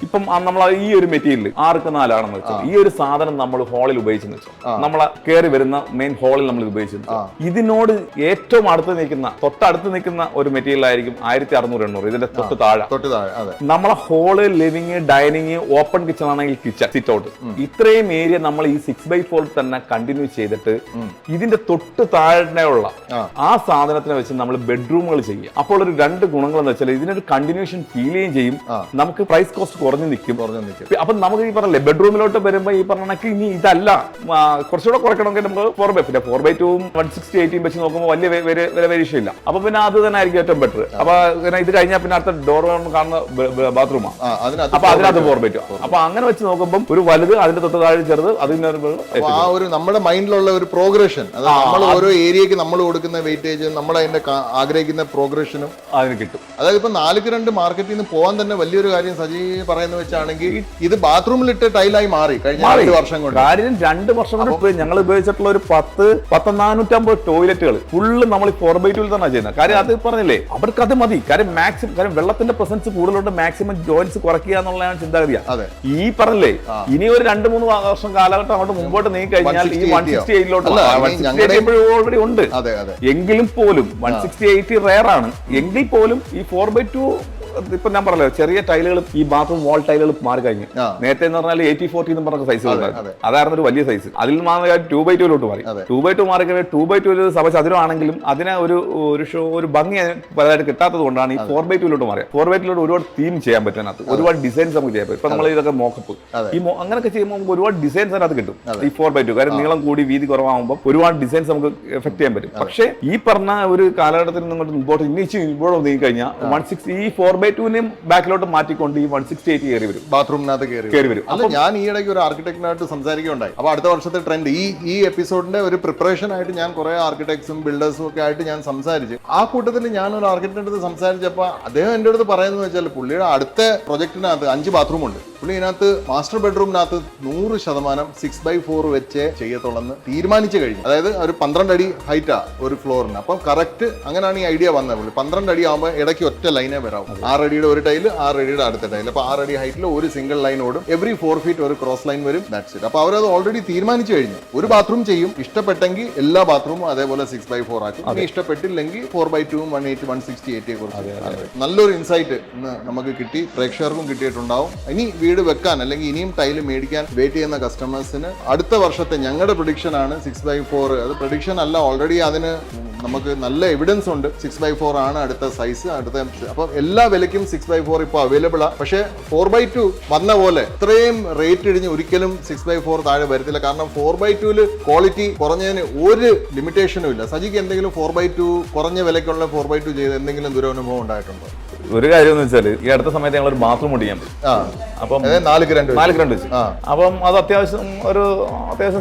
ഇപ്പം നമ്മൾ ഈ ഒരു മെറ്റീരിയൽ 6x4 ആണെന്ന് വെച്ചാൽ ഈ ഒരു സാധനം നമ്മൾ ഹോളിൽ ഉപയോഗിച്ചെന്ന് വെച്ചാൽ നമ്മളെ കയറി വരുന്ന മെയിൻ ഹോളിൽ നമ്മൾ ഉപയോഗിച്ചത് ഇതിനോട് ഏറ്റവും തൊട്ടടുത്ത് നിൽക്കുന്ന ഒരു മെറ്റീരിയൽ ആയിരിക്കും 1600-800. ഇതിന്റെ തൊട്ട് താഴെ നമ്മളെ hall, living, dining, open kitchen ആണെങ്കിൽ കിച്ചൺ, സിറ്റ് ഔട്ട്, ഇത്രയും ഏരിയ നമ്മൾ ഈ 6x4 തന്നെ കണ്ടിന്യൂ ചെയ്തിട്ട് ഇതിന്റെ തൊട്ട് താഴെയുള്ള ആ സാധനത്തിനെ വെച്ച് നമ്മൾ ബെഡ്റൂമുകൾ ചെയ്യുക. അപ്പോൾ ഒരു 2 ഗുണങ്ങൾ എന്ന് വെച്ചാൽ ഇതിനൊരു കണ്ടിന്യൂഷൻ ഫീൽ ചെയ്യുകയും ചെയ്യും, നമുക്ക് പ്രൈസ് കോസ്റ്റ് കുറഞ്ഞു നിൽക്കും. അപ്പൊ നമുക്ക് ഈ പറഞ്ഞല്ലേ ബെഡ്റൂമിലോട്ട് വരുമ്പോ ഈ പറഞ്ഞ ഇനി ഇതല്ല കുറച്ചുകൂടെ കുറയ്ക്കണമെങ്കിൽ നമുക്ക് 4x, പിന്നെ 4x2 160-18 വെച്ച് നോക്കുമ്പോൾ വലിയ വേരിയേഷൻ ഇല്ല. അപ്പൊ പിന്നെ അത് തന്നെ ആയിരിക്കും ഏറ്റവും ബെറ്റർ. അപ്പൊ ഇത് കഴിഞ്ഞാൽ പിന്നെ അടുത്ത ഡോർ കാണുന്ന ബാത്റൂമാണ്. അപ്പൊ അതിനകത്ത് 4x2. അപ്പൊ അങ്ങനെ വെച്ച് നോക്കുമ്പോൾ ഒരു വലുത്, അതിന്റെ തൊട്ട് താഴെ ചെറുത്, അതിന് ആ ഒരു നമ്മുടെ മൈൻഡിലുള്ള ഒരു പ്രോഗ്രഷൻ, നമ്മൾ ഓരോ ഏരിയക്ക് നമ്മൾ കൊടുക്കുന്ന വെയിറ്റേജ്, നമ്മൾ അതിന്റെ ആഗ്രഹിക്കുന്ന പ്രോഗ്രഷനും അതിന് കിട്ടും. അതായത് ഇപ്പൊ 4x2 മാർക്കറ്റിൽ നിന്ന് പോകാൻ തന്നെ വലിയൊരു കാര്യം സജി പറയുന്ന വെച്ചാണെങ്കിൽ ഇത് ബാത്റൂമിലിട്ട് ടൈലായി മാറി കഴിഞ്ഞ 2 വർഷം കൊണ്ട്. കാര്യം 2 വർഷം കൊണ്ട് ഞങ്ങൾ ഉപയോഗിച്ചിട്ടുള്ള ഒരു 10-450 ടോയ്ലറ്റുകൾ ഫുള്ള് നമ്മൾ 4x2 തന്നെ ചെയ്യുന്നത്. കാര്യം അത് പറഞ്ഞില്ലേ, അവർക്ക് അത് മതി. കാര്യം വെള്ളത്തിന്റെ പ്രസൻസ് കൂടുതലുണ്ട്, മാക്സിമം ജോയിന്റ്സ് കുറയ്ക്കുക എന്നുള്ളതാണ് ചിന്താഗതിയാണ്. ഈ പറഞ്ഞില്ലേ ഇനി ഒരു 2-3 വർഷം കാലഘട്ടം അങ്ങോട്ട് മുമ്പോട്ട് നീങ്ങി കഴിഞ്ഞാൽ ഈ 168 ഓൾറെഡി ഉണ്ട്. എങ്കിലും പോലും 168 റെയർ ആണ്. എങ്കിൽ പോലും ഈ 4x2 ഇപ്പൊ ഞാൻ പറഞ്ഞല്ലോ ചെറിയ ടൈലുകൾ ഈ ബാത്റൂം വാൾ ടൈലുകൾ മാറി കഴിഞ്ഞു. നേരത്തെ എന്ന് പറഞ്ഞാൽ 80-40 എന്ന് പറഞ്ഞ സൈസുകളുണ്ടായിരുന്നു. അതായിരുന്നു ഒരു വലിയ സൈസ്. അതിൽ മാറി 2x2 മാറി. 2x2 മാറി കഴിഞ്ഞാൽ 2x2 സഭ ചതുരമാണെങ്കിലും അതിനെ ഒരു ഭംഗി പലതായിട്ട് കിട്ടാത്തത് കൊണ്ടാണ് ഈ 4x2 മാറിയത്. 4x2 ഒരുപാട് തീം ചെയ്യാൻ പറ്റും, അതിനകത്ത് ഒരുപാട് ഡിസൈൻസ് നമുക്ക് ചെയ്യാൻ പറ്റും. ഇപ്പൊ നമ്മൾ ഇതൊക്കെ മോക്കപ്പ് ഈ അങ്ങനെയൊക്കെ ചെയ്യുമ്പോൾ നമുക്ക് ഒരുപാട് ഡിസൈൻസ് അതിനകത്ത് കിട്ടും. ഈ 4x2 കാര്യം നീളം കൂടി വീതി കുറവാകുമ്പോൾ ഒരുപാട് ഡിസൈൻസ് നമുക്ക് എഫക്ട് ചെയ്യാൻ പറ്റും. പക്ഷേ ഈ പറഞ്ഞ ഒരു കാലഘട്ടത്തിൽ നിന്നോട്ട് മുമ്പോട്ട് ഇവിടെ നീങ്ങി കഴിഞ്ഞാൽ 160 ഈ 4x2 ബാക്കിലോട്ട് മാറ്റിക്കൊണ്ട് ഈ 168 കയറി വരും, ബാത്റൂമിനകത്ത് കയറി വരും. അല്ല, ഞാൻ ഈ ഇടയ്ക്ക് ഒരു ആർക്കിടെക്ടിനായിട്ട് സംസാരിക്കുകയുണ്ടായി. അപ്പൊ അടുത്ത വർഷത്തെ ട്രെൻഡ് ഈ എപ്പിസോഡിന്റെ ഒരു പ്രിപ്പറേഷൻ ആയിട്ട് ഞാൻ കുറെ ആർക്കിടെക്ട്സും ബിൽഡേഴ്സും ഒക്കെ ആയിട്ട് ഞാൻ സംസാരിച്ചു. ആ കൂട്ടത്തിൽ ഞാൻ ഒരു ആർക്കിടെക്ടിന്റെ അടുത്ത് സംസാരിച്ചപ്പോൾ അദ്ദേഹം എൻ്റെ അടുത്ത് പറയുന്നത് വെച്ചാൽ പുള്ളിയുടെ അടുത്ത പ്രൊജക്ടിനകത്ത് 5 ബാത്റൂം ഉണ്ട്. പുള്ളി ഇതിനകത്ത് മാസ്റ്റർ ബെഡ്റൂമിനകത്ത് 100% 6x4 വെച്ചേ ചെയ്യത്തുള്ളെന്ന് തീരുമാനിച്ചു കഴിഞ്ഞു. അതായത് ഒരു 12 അടി ഹൈറ്റാ ഒരു ഫ്ലോറിന്. അപ്പം കറക്റ്റ് അങ്ങനെയാണ് ഈ ഐഡിയ വന്നത്. പുള്ളി 12 അടി ആകുമ്പോൾ ഇടയ്ക്ക് ഒറ്റ ലൈനേ വരാവും. 6 അടിയുടെ ഒരു ടൈല്, 6 അടിയുടെ അടുത്ത ടൈല്. അപ്പൊ 6 അടി ഹൈറ്റിൽ ഒരു സിംഗിൾ ലൈൻ ഓടും. എവറി 4 ഫീറ്റ് ഒരു ക്രോസ് ലൈൻ വരും. That's it. അപ്പൊ അവരത് ഓൾറെഡി തീരുമാനിച്ചു കഴിഞ്ഞു. ഒരു ബാത്റൂം ചെയ്യും, ഇഷ്ടപ്പെട്ടെങ്കിൽ എല്ലാ ബാത്റൂമും അതേപോലെ 6x4 ആക്കും. ഇനി ഇഷ്ടപ്പെട്ടില്ലെങ്കിൽ 4x2 180 168 കുറിച്ച് നല്ലൊരു ഇൻസൈറ്റ് ഇന്ന് നമുക്ക് കിട്ടി, പ്രേക്ഷകർക്കും കിട്ടിയിട്ടുണ്ടാവും. ഇനി വീട് വെക്കാൻ അല്ലെങ്കിൽ ഇനിയും ടൈല് മേടിക്കാൻ വെയിറ്റ് ചെയ്യുന്ന കസ്റ്റമേഴ്സിന് അടുത്ത വർഷത്തെ ഞങ്ങളുടെ പ്രഡിക്ഷൻ ആണ് 6x4. അത് പ്രഡിക്ഷൻ അല്ല, ഓൾറെഡി അതിന് നമുക്ക് നല്ല എവിഡൻസ് ഉണ്ട്. 6x4 ആണ് അടുത്ത സൈസ്. അപ്പം എല്ലാ വിലയ്ക്കും 6x4 ഇപ്പോൾ അവൈലബിൾ ആണ്. പക്ഷേ 4x2 വന്ന പോലെ ഇത്രയും റേറ്റ് ഇടിഞ്ഞ് ഒരിക്കലും 6x4 താഴെ വരത്തില്ല. കാരണം 4x2 ക്വാളിറ്റി കുറഞ്ഞതിന് ഒരു ലിമിറ്റേഷനും ഇല്ല. സജിക്ക് എന്തെങ്കിലും 4x2 കുറഞ്ഞ വിലക്കുള്ള 4x2 ചെയ്ത് എന്തെങ്കിലും ദുരനുഭവം ഉണ്ടായിട്ടുണ്ടോ? ഒരു കാര്യം എന്ന് വെച്ചാൽ ഈ അടുത്ത സമയത്ത് ഞങ്ങൾ ഒരു ബാത്റൂം ഒട്ടിക്കാൻ പോയി. അപ്പം 4 ഗ്രണ്ട് വെച്ച്. അപ്പം അത് അത്യാവശ്യം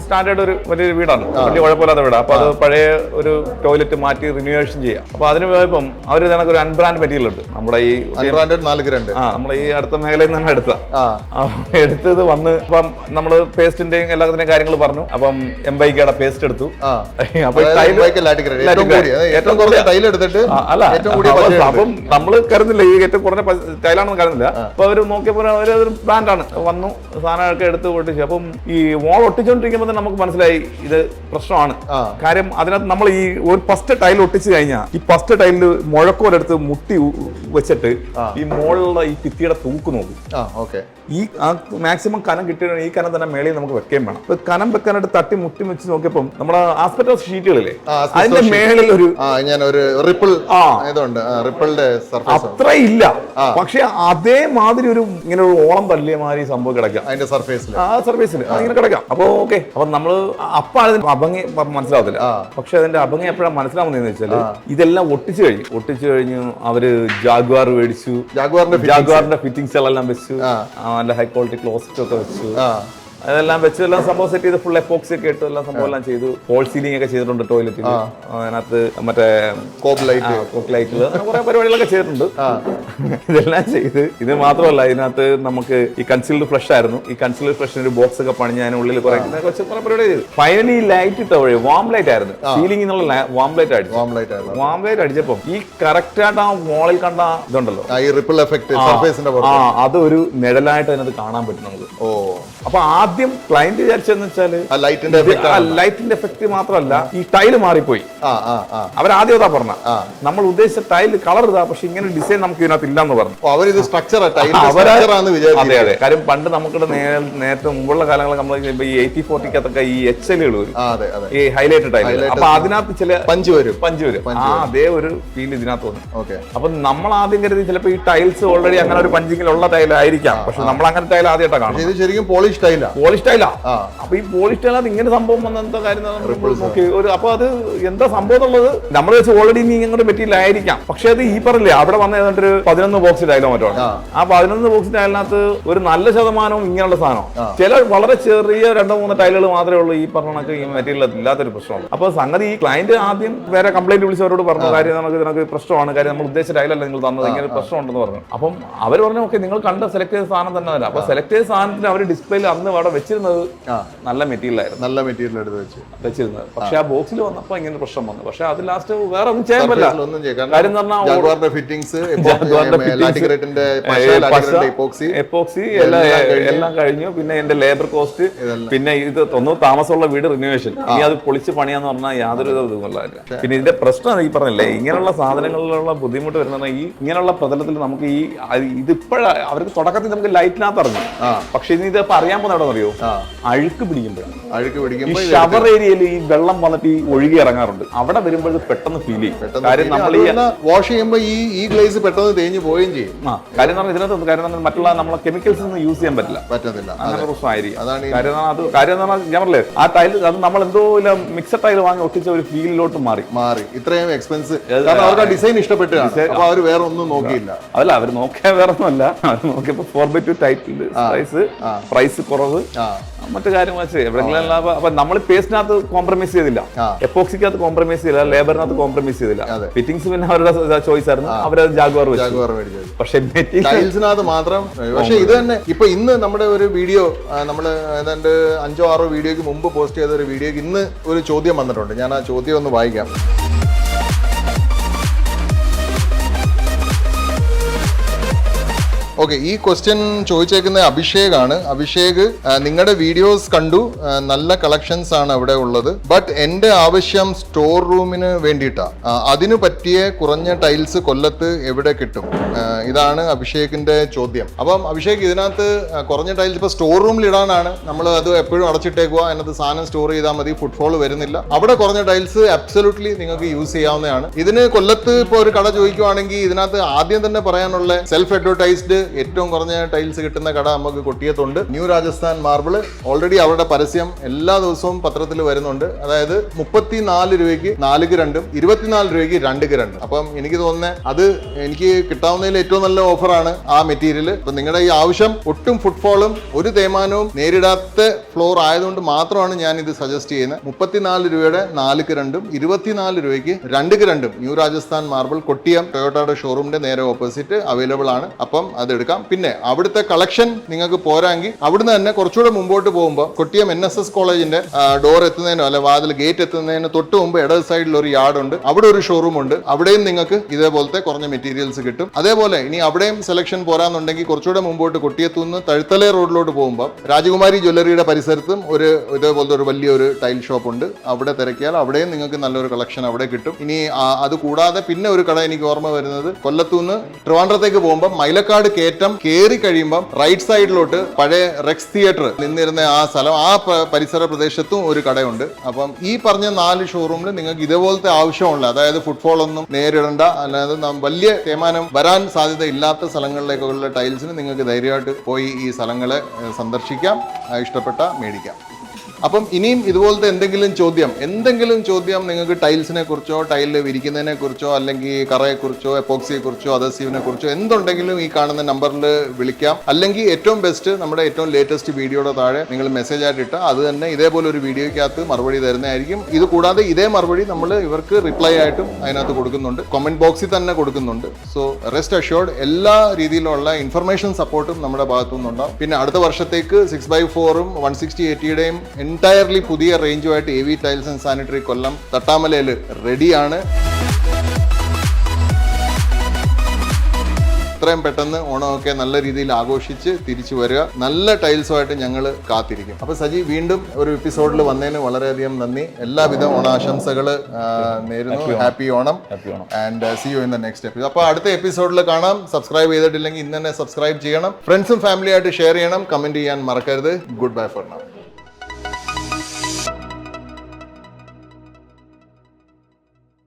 സ്റ്റാൻഡേർഡ് ഒരു വലിയൊരു വീടാണ്, വലിയ കുഴപ്പമില്ലാത്ത വീടാണ്. അപ്പൊ അത് പഴയ ഒരു ടോയ്ലറ്റ് മാറ്റി റിന്യൂവേഷൻ ചെയ്യാം. അപ്പൊ അതിന് പോയപ്പം അവർ ഞങ്ങൾക്ക് ഒരു അൺബ്രാൻഡ് മെറ്റീരിയൽ ഉണ്ട്. നമ്മുടെ ഈ 4 ഗ്രണ്ട് നമ്മുടെ ഈ അടുത്ത മേഖലയിൽ നിന്ന് തന്നെ എടുത്തത് വന്ന് ഇപ്പം നമ്മള് പേസ്റ്റിന്റെയും എല്ലാത്തിന്റെയും കാര്യങ്ങൾ പറഞ്ഞു. അപ്പം എംബൈക്കയുടെ പേസ്റ്റ് എടുത്തു. അപ്പം നമ്മള് കരുതുന്നില്ല ഈ ഏറ്റവും കുറഞ്ഞ ടൈലാണെന്ന് കരുതുന്നില്ല. അപ്പൊ അവര് നോക്കിയപ്പോൾ അവരൊരു ബ്രാൻഡാണ് വന്നു, സാധനങ്ങളൊക്കെ എടുത്ത് പൊട്ടിച്ചു. അപ്പം ഈ വാൾ ഒട്ടിച്ചുകൊണ്ടിരിക്കുമ്പോൾ തന്നെ നമുക്ക് മനസ്സിലായി ഇത് പ്രശ്നമാണ്. കാര്യം അതിനകത്ത് നമ്മൾ ഈ ഒരു ഫസ്റ്റ് ടൈൽ ഒട്ടിച്ചു കഴിഞ്ഞാൽ ഈ ഫസ്റ്റ് ടൈലിൽ മുഴക്കോലെടുത്ത് മുട്ടി വെച്ചിട്ട് ഈ മുകളിലുള്ള ഈ ഭിത്തിയുടെ തൂക്ക് നോക്കും. ഈ മാക്സിമം കനം കിട്ടിയ ഈ കനം തന്നെ മേളിൽ നമുക്ക് വെക്കുകയും വേണം. അപ്പൊ കനം വെക്കാനായിട്ട് തട്ടി മുട്ടി വെച്ച് നോക്കിയപ്പം നമ്മുടെ ആസ്പെറ്റോസ് ഷീറ്റുകളില്ലേ അതിന്റെ മേളിൽ ഒരു അത്ര ഇല്ല, പക്ഷെ അതേമാതിരി ഒരു ഇങ്ങനെ ഒരു ഓളം തള്ളിയ മാതിരി സംഭവം കിടക്കാം അതിന്റെ സർഫേസിൽ ഇങ്ങനെ കിടക്കാം. അപ്പൊ ഓക്കെ, അപ്പൊ നമ്മള് അപ്പൊ അതിന്റെ അഭംഗി മനസ്സിലാവത്തില്ല. പക്ഷെ അതിന്റെ അഭംഗി എപ്പോഴാണ് മനസ്സിലാവുന്നതെന്ന് വെച്ചാല് ഇതെല്ലാം ഒട്ടിച്ചു കഴിഞ്ഞു. അവര് ജാഗ്വാർ മേടിച്ചു, ജാഗ്വാറിന്റെ ഫിറ്റിംഗ്സ് എല്ലാം വെച്ചു, നല്ല ഹൈ ക്വാളിറ്റി ക്ലോസറ്റ് ഒക്കെ വെച്ചു. അതെല്ലാം വെച്ച് എല്ലാം സംഭവം സെറ്റ് ചെയ്ത് ഫുൾ എപ്പോക്സി ഒക്കെ ഇട്ട് എല്ലാം സംഭവം എല്ലാം ചെയ്തു. ഫോൾ സീലിംഗ് ഒക്കെ ചെയ്തിട്ടുണ്ട് ടോയ്ലറ്റിൽ. അതിനകത്ത് മറ്റേ കോക്ക് ലൈറ്റ് കുറെ പരിപാടികളൊക്കെ ചെയ്തിട്ടുണ്ട്. ഇതെല്ലാം ചെയ്ത് ഇത് മാത്രമല്ല, ഇതിനകത്ത് നമുക്ക് ഈ കൺസീൽഡ് ഫ്ലഷ് ആയിരുന്നു. ഈ കൺസീൽഡ് ഫ്ലഷിന് ഒരു ബോക്സ് ഒക്കെ പണിഞ്ഞ് അതിനുള്ളിൽ കുറെ പരിപാടി ചെയ്തു. ഫൈനലി ലൈറ്റ് ഇട്ട വഴി വാം ലൈറ്റ് ആയിരുന്നു. സീലിംഗ് എന്നുള്ള വാം ലൈറ്റ് അടിച്ചപ്പം ഈ കറക്റ്റ് ആയിട്ട് ആ വാളിൽ കണ്ട ഇതുണ്ടല്ലോ അതൊരു നിഴലായിട്ട് അതിനകത്ത് കാണാൻ പറ്റും നമുക്ക്. അപ്പൊ ആദ്യം ക്ലയന്റ് വിചാരിച്ചെന്ന് വെച്ചാല് ലൈറ്റിന്റെ എഫക്ട് മാത്രമല്ല, ഈ ടൈല് മാറിപ്പോയി. അവരാദ്യം ഇതാ പറഞ്ഞ നമ്മൾ ഉദ്ദേശിച്ച ടൈല് കളർ ഇതാ, പക്ഷെ ഇങ്ങനെ ഡിസൈൻ നമുക്ക് ഇതിനകത്ത് ഇല്ലെന്ന് പറഞ്ഞു. അതെ അതെ, കാര്യം പണ്ട് നമുക്ക് നേരത്തെ മുമ്പുള്ള കാലങ്ങളിൽ നമ്മൾ ഈ 80-40 ഈ HL വരും, ഈ ഹൈലൈറ്റ് ടൈല്. അപ്പൊ അതിനകത്ത് ചില പഞ്ച് വരും. അതേ ഒരു ഫീൽ ഇതിനകത്ത് വന്നു. അപ്പൊ നമ്മൾ ആദ്യം കരുതി ചിലപ്പോ ഈ ടൈൽസ് ഓൾറെഡി അങ്ങനെ ഒരു പഞ്ചിങ്ങിലുള്ള ടൈലായിരിക്കാം, പക്ഷെ നമ്മൾ അങ്ങനെ ടൈൽ ആദ്യമായിട്ടാണ് കാണുന്നത്. ശരിക്കും പോളിഷ് ടൈലാ. അപ്പൊ ഈ പോളിഷ് ടൈലാണ് ഇങ്ങനെ സംഭവം വന്ന എന്താ കാര്യം ഒരു. അപ്പൊ അത് എന്താ സംഭവം എന്നുള്ളത് നമ്മൾ വെച്ച് ഓൾറെഡി നീ ഇങ്ങോട്ട് മെറ്റീരിയൽ ആയിരിക്കാം, പക്ഷെ അത് ഈ പറഞ്ഞില്ലേ അവിടെ വന്ന ഏതാണ്ട് ഒരു 11 ബോക്സ് ടൈലോ മറ്റോ. ആ 11 ബോക്സ് ടൈലിനകത്ത് ഒരു നല്ല ശതമാനവും ഇങ്ങനെയുള്ള സാധനം. ചില വളരെ ചെറിയ 2-3 ടൈലുകൾ മാത്രമേ ഉള്ളൂ ഈ പറഞ്ഞ കണക്ക് ഈ മെറ്റീരിയൽ ഇല്ലാത്തൊരു പ്രശ്നമാണ്. അപ്പൊ സംഗതി ഈ ക്ലയന്റ് ആദ്യം വേറെ കംപ്ലൈന്റ് വിളിച്ചവരോട് പറഞ്ഞ കാര്യം നമുക്ക് പ്രശ്നമാണ്, കാര്യം നമ്മൾ ഉദ്ദേശിച്ച ടൈലല്ല നിങ്ങൾ തന്നത്, ഇങ്ങനെ പ്രശ്നമുണ്ടെന്ന് പറഞ്ഞു. അപ്പം അവർ പറഞ്ഞു ഓക്കെ നിങ്ങൾ കണ്ട സെലക്ട് ചെയ്ത സാധനം തന്നെ അല്ല. അപ്പൊ സെലക്ട് ചെയ്ത സാധനത്തിന് അവർ ഡിസ്പ്ലേയിൽ അന്ന് അവിടെ വെച്ചിരുന്നത് നല്ല മെറ്റീരിയൽ ആയിരുന്നു, നല്ല മെറ്റീരിയൽ എടുത്ത് വെച്ചിരുന്നത്. പക്ഷെ ആ ബോക്സിൽ വന്നപ്പോൾ ഇങ്ങനെ പ്രശ്നം വന്നു. പക്ഷെ അത് ലാസ്റ്റ് വേറെ ഒന്നും ചെയ്യാൻ പറ്റില്ല. കാര്യം എന്ന് പറഞ്ഞാൽ ഫിറ്റിംഗ്സ്, എപ്പോക്സി എല്ലാം കഴിഞ്ഞു. പിന്നെ എന്റെ ലേബർ കോസ്റ്റ്, പിന്നെ ഇത് താമസമുള്ള വീട് റിനോവേഷൻ, ഇനി അത് പൊളിച്ച് പണിയാന്ന് പറഞ്ഞാൽ യാതൊരു ഇതുമല്ല. പിന്നെ ഇതിന്റെ പ്രശ്നം ഈ പറഞ്ഞില്ലേ, ഇങ്ങനെയുള്ള സാധനങ്ങളിലുള്ള ബുദ്ധിമുട്ട് വരുന്ന ഈ ഇങ്ങനെയുള്ള പ്രതലത്തിൽ നമുക്ക് ഈ ഇതിപ്പോഴാ അവർക്ക് തുടക്കത്തിൽ നമുക്ക് ലൈറ്റിനകത്ത് അറിഞ്ഞു. പക്ഷെ ഇനി ഇതിപ്പോ അറിയാൻ പോകുന്ന എവിടെ അറിയോ, അഴുക്ക് പിടിക്കുമ്പോഴാണ്. ഈ ഷവർ ഏരിയയിൽ ഈ വെള്ളം വന്നിട്ട് ഈ ഒഴുകി ഇറങ്ങാറുണ്ട്. അവിടെ വരുമ്പോൾ പെട്ടെന്ന് ഫീൽ ചെയ്യും. കാര്യം നമ്മൾ വാഷ് ചെയ്യുമ്പോൾ ഈ ഗ്ലേസ് പെട്ടെന്ന് തേഞ്ഞു പോവുകയും ചെയ്യും. കാര്യം പറഞ്ഞാൽ ഇതിനകത്ത് കാര്യം മറ്റുള്ള നമ്മളെ കെമിക്കൽസ് ഒന്നും യൂസ് ചെയ്യാൻ പറ്റത്തില്ല. അങ്ങനെ പ്രശ്നമായിരിക്കും. കാര്യം എന്ന് പറഞ്ഞാൽ ഞാൻ പറഞ്ഞില്ലേ, ആ ടൈൽ അത് നമ്മൾ എന്തോ മിക്സഡ് ടൈൽ വാങ്ങി ഒട്ടിച്ച ഒരു ഫീലിലോട്ട് മാറി. ഇത്രയും എക്സ്പെൻസ് അവർക്ക് ഡിസൈൻ ഇഷ്ടപ്പെട്ടു, അപ്പൊ അവർ വേറെ ഒന്നും നോക്കിയില്ല. അതല്ല, അവർ നോക്കിയാൽ വേറെ ഒന്നുമല്ല. അവർ നോക്കിയപ്പോ 4x2 ടൈപ്പ് പ്രൈസ് കുറവ്, മറ്റു കാര്യങ്ങൾ വെച്ച് എവിടെയെങ്കിലും. അപ്പൊ നമ്മൾ പേസ്റ്റിനകത്ത് കോംപ്രമൈസ് ചെയ്തില്ല, എപ്പോക്സിക്കകത്ത് കോംപ്രമൈസ് ചെയ്തില്ല, ലേബറിനകത്ത് കോംപ്രമൈസ് ചെയ്തില്ല. ഫിറ്റിംഗ്സ് പിന്നെ അവരുടെ ചോയ്സ് ആയിരുന്നു, അവരത് ജാഗ്വാർ മേടിച്ചത്. പക്ഷെ ടൈൽസിനകത്ത് മാത്രം. പക്ഷെ ഇത് തന്നെ ഇപ്പൊ ഇന്ന് നമ്മുടെ ഒരു വീഡിയോ, നമ്മൾ ഏതാണ്ട് 5-6 വീഡിയോക്ക് മുമ്പ് പോസ്റ്റ് ചെയ്ത ഒരു വീഡിയോക്ക് ഇന്ന് ഒരു ചോദ്യം വന്നിട്ടുണ്ട്. ഞാൻ ആ ചോദ്യം ഒന്ന് വായിക്കാം. ഓക്കെ, ഈ ക്വസ്റ്റ്യൻ ചോദിച്ചേക്കുന്ന അഭിഷേകാണ്. അഭിഷേക്, നിങ്ങളുടെ വീഡിയോസ് കണ്ടു, നല്ല കളക്ഷൻസ് ആണ് അവിടെ ഉള്ളത്. ബട്ട് എൻ്റെ ആവശ്യം സ്റ്റോർ റൂമിന് വേണ്ടിയിട്ടാണ്. അതിനു പറ്റിയ കുറഞ്ഞ ടൈൽസ് കൊല്ലത്ത് എവിടെ കിട്ടും? ഇതാണ് അഭിഷേകിന്റെ ചോദ്യം. അപ്പം അഭിഷേക്, ഇതിനകത്ത് കുറഞ്ഞ ടൈൽസ് ഇപ്പൊ സ്റ്റോർ റൂമിൽ ഇടാനാണ് നമ്മൾ അത് എപ്പോഴും അടച്ചിട്ടേക്കുക, അതിനകത്ത് സാധനം സ്റ്റോർ ചെയ്താൽ മതി, ഫുട്ഫോൾ വരുന്നില്ല. അവിടെ കുറഞ്ഞ ടൈൽസ് അബ്സല്യൂട്ട്ലി നിങ്ങൾക്ക് യൂസ് ചെയ്യാവുന്നതാണ്. ഇതിന് കൊല്ലത്ത് ഇപ്പോൾ ഒരു കട ചോദിക്കുവാണെങ്കിൽ ഇതിനകത്ത് ആദ്യം തന്നെ പറയാനുള്ള സെൽഫ് അഡ്വർടൈസ്ഡ് ഏറ്റവും കുറഞ്ഞ ടൈൽസ് കിട്ടുന്ന കട നമുക്ക് കൊട്ടിയത്തുണ്ട്. New Rajasthan marble. ഓൾറെഡി അവരുടെ പരസ്യം എല്ലാ ദിവസവും പത്രത്തിൽ വരുന്നുണ്ട്. അതായത് 34 രൂപയ്ക്ക് 4 2, 24 രൂപയ്ക്ക് 2 2. അപ്പം എനിക്ക് തോന്നുന്നത് അത് എനിക്ക് കിട്ടാവുന്നതിൽ ഏറ്റവും നല്ല ഓഫറാണ് ആ മെറ്റീരിയൽ. അപ്പൊ നിങ്ങളുടെ ഈ ആവശ്യം ഒട്ടും ഫുട്ഫോളും ഒരു തേയ്മാനവും നേരിടാത്ത ഫ്ലോർ ആയതുകൊണ്ട് മാത്രമാണ് ഞാൻ ഇത് സജസ്റ്റ് ചെയ്യുന്നത്. 34 രൂപയുടെ 4 2, 24 രൂപയ്ക്ക് 2 2 ന്യൂ രാജസ്ഥാൻ മാർബിൾ കൊട്ടിയം ടൊയോട്ടയുടെ ഷോറൂമിന്റെ നേരെ ഓപ്പോസിറ്റ് അവൈലബിൾ ആണ്. അപ്പം അത് എടുക്കാം. പിന്നെ അവിടുത്തെ കളക്ഷൻ നിങ്ങൾക്ക് പോരാങ്കിൽ അവിടുന്ന് തന്നെ കുറച്ചുകൂടെ മുമ്പോട്ട് പോകുമ്പോൾ കൊട്ടിയം NSS കോളേജിന്റെ ഡോർ എത്തുന്നതിനോ അല്ലെ വാതിൽ ഗേറ്റ് എത്തുന്നതിന് തൊട്ട് മുമ്പ് ഇടത് സൈഡിൽ ഒരു യാർഡ് ഉണ്ട്, അവിടെ ഒരു ഷോറൂം ഉണ്ട്. അവിടെയും നിങ്ങൾക്ക് ഇതേപോലത്തെ കുറഞ്ഞ മെറ്റീരിയൽസ് കിട്ടും. അതേപോലെ ഇനി അവിടെയും സെലക്ഷൻ പോരാന്നുണ്ടെങ്കിൽ കുറച്ചുകൂടെ മുമ്പോട്ട് കൊട്ടിയത്തുനിന്ന് തഴുത്തല റോഡിലോട്ട് പോകുമ്പോൾ രാജകുമാരി ജ്വല്ലറിയുടെ പരിസരത്തും ഒരു ഇതേപോലത്തെ ഒരു വലിയൊരു ടൈൽ ഷോപ്പ് ഉണ്ട്. അവിടെ തിരക്കിയാൽ അവിടെയും നിങ്ങൾക്ക് നല്ലൊരു കളക്ഷൻ അവിടെ കിട്ടും. ഇനി അത് കൂടാതെ പിന്നെ ഒരു കട എനിക്ക് ഓർമ്മ വരുന്നത്, കൊല്ലത്തുനിന്ന് ട്രിവാൻഡ്രത്തേക്ക് പോകുമ്പോൾ മൈലക്കാട് കയറ്റം കയറി കഴിയുമ്പം റൈറ്റ് സൈഡിലോട്ട് പഴയ റെക്സ് തിയേറ്റർ നിന്നിരുന്ന ആ സ്ഥലം, ആ പരിസര പ്രദേശത്തും ഒരു കടയുണ്ട്. അപ്പം ഈ പറഞ്ഞ 4 ഷോറൂമിൽ നിങ്ങൾക്ക് ഇതേപോലത്തെ ആവശ്യമുള്ള, അതായത് ഫുട്ഫോൾ ഒന്നും നേരിടേണ്ട, അല്ലാതെ വലിയ തേയ്മാനം വരാൻ സാധ്യത ഇല്ലാത്ത സ്ഥലങ്ങളിലേക്കുള്ള ടൈൽസിന് നിങ്ങൾക്ക് ധൈര്യമായിട്ട് പോയി ഈ സ്ഥലങ്ങളെ സന്ദർശിക്കാം, ഇഷ്ടപ്പെട്ട മേടിക്കാം. അപ്പം ഇനിയും ഇതുപോലത്തെ എന്തെങ്കിലും ചോദ്യം നിങ്ങൾക്ക് ടൈൽസിനെ കുറിച്ചോ ടൈലിൽ വിരിക്കുന്നതിനെ കുറിച്ചോ അല്ലെങ്കിൽ കറയെക്കുറിച്ചോ എപ്പോക്സിയെക്കുറിച്ചോ അദസീവിനെ കുറിച്ചോ എന്തുണ്ടെങ്കിലും ഈ കാണുന്ന നമ്പറിൽ വിളിക്കാം. അല്ലെങ്കിൽ ഏറ്റവും ബെസ്റ്റ് നമ്മുടെ ഏറ്റവും ലേറ്റസ്റ്റ് വീഡിയോയുടെ താഴെ നിങ്ങൾ മെസ്സേജ് ആയിട്ട് ഇട്ടാൽ അത് തന്നെ ഇതേപോലെ ഒരു വീഡിയോയ്ക്കകത്ത് മറുപടി തരുന്നതായിരിക്കും. ഇത് കൂടാതെ ഇതേ മറുപടി നമ്മൾ ഇവർക്ക് റിപ്ലൈ ആയിട്ടും അതിനകത്ത് കൊടുക്കുന്നുണ്ട്, കമന്റ് ബോക്സിൽ തന്നെ കൊടുക്കുന്നുണ്ട്. സോ റെസ്റ്റ് അഷ്യോർഡ്, എല്ലാ രീതിയിലുള്ള ഇൻഫർമേഷൻ സപ്പോർട്ടും നമ്മുടെ ഭാഗത്തു നിന്നുണ്ടാവും. പിന്നെ അടുത്ത വർഷത്തേക്ക് 6x4ഉം 160/80യുടെയും എൻറ്റയർലി പുതിയ റേഞ്ചുമായിട്ട് AV ടൈൽസ് ആൻഡ് സാനിറ്ററി കൊല്ലം തട്ടാമലയിൽ റെഡിയാണ്. എത്രയും പെട്ടെന്ന് ഓണമൊക്കെ നല്ല രീതിയിൽ ആഘോഷിച്ച് തിരിച്ചു വരിക. നല്ല ടൈൽസുമായിട്ട് ഞങ്ങൾ കാത്തിരിക്കും. അപ്പോൾ സജി, വീണ്ടും ഒരു എപ്പിസോഡിൽ വന്നതിന് വളരെയധികം നന്ദി. എല്ലാവിധ ഓണാശംസകൾ നേരുന്നു. Happy Onam and see you in the next episode. അപ്പോൾ അടുത്ത എപ്പിസോഡിൽ കാണാം. സബ്സ്ക്രൈബ് ചെയ്തിട്ടില്ലെങ്കിൽ ഇന്ന് തന്നെ സബ്സ്ക്രൈബ് ചെയ്യണം. ഫ്രണ്ട്സും ഫാമിലിയായിട്ട് ഷെയർ ചെയ്യണം. കമന്റ് ചെയ്യാൻ മറക്കരുത്. Good bye for now.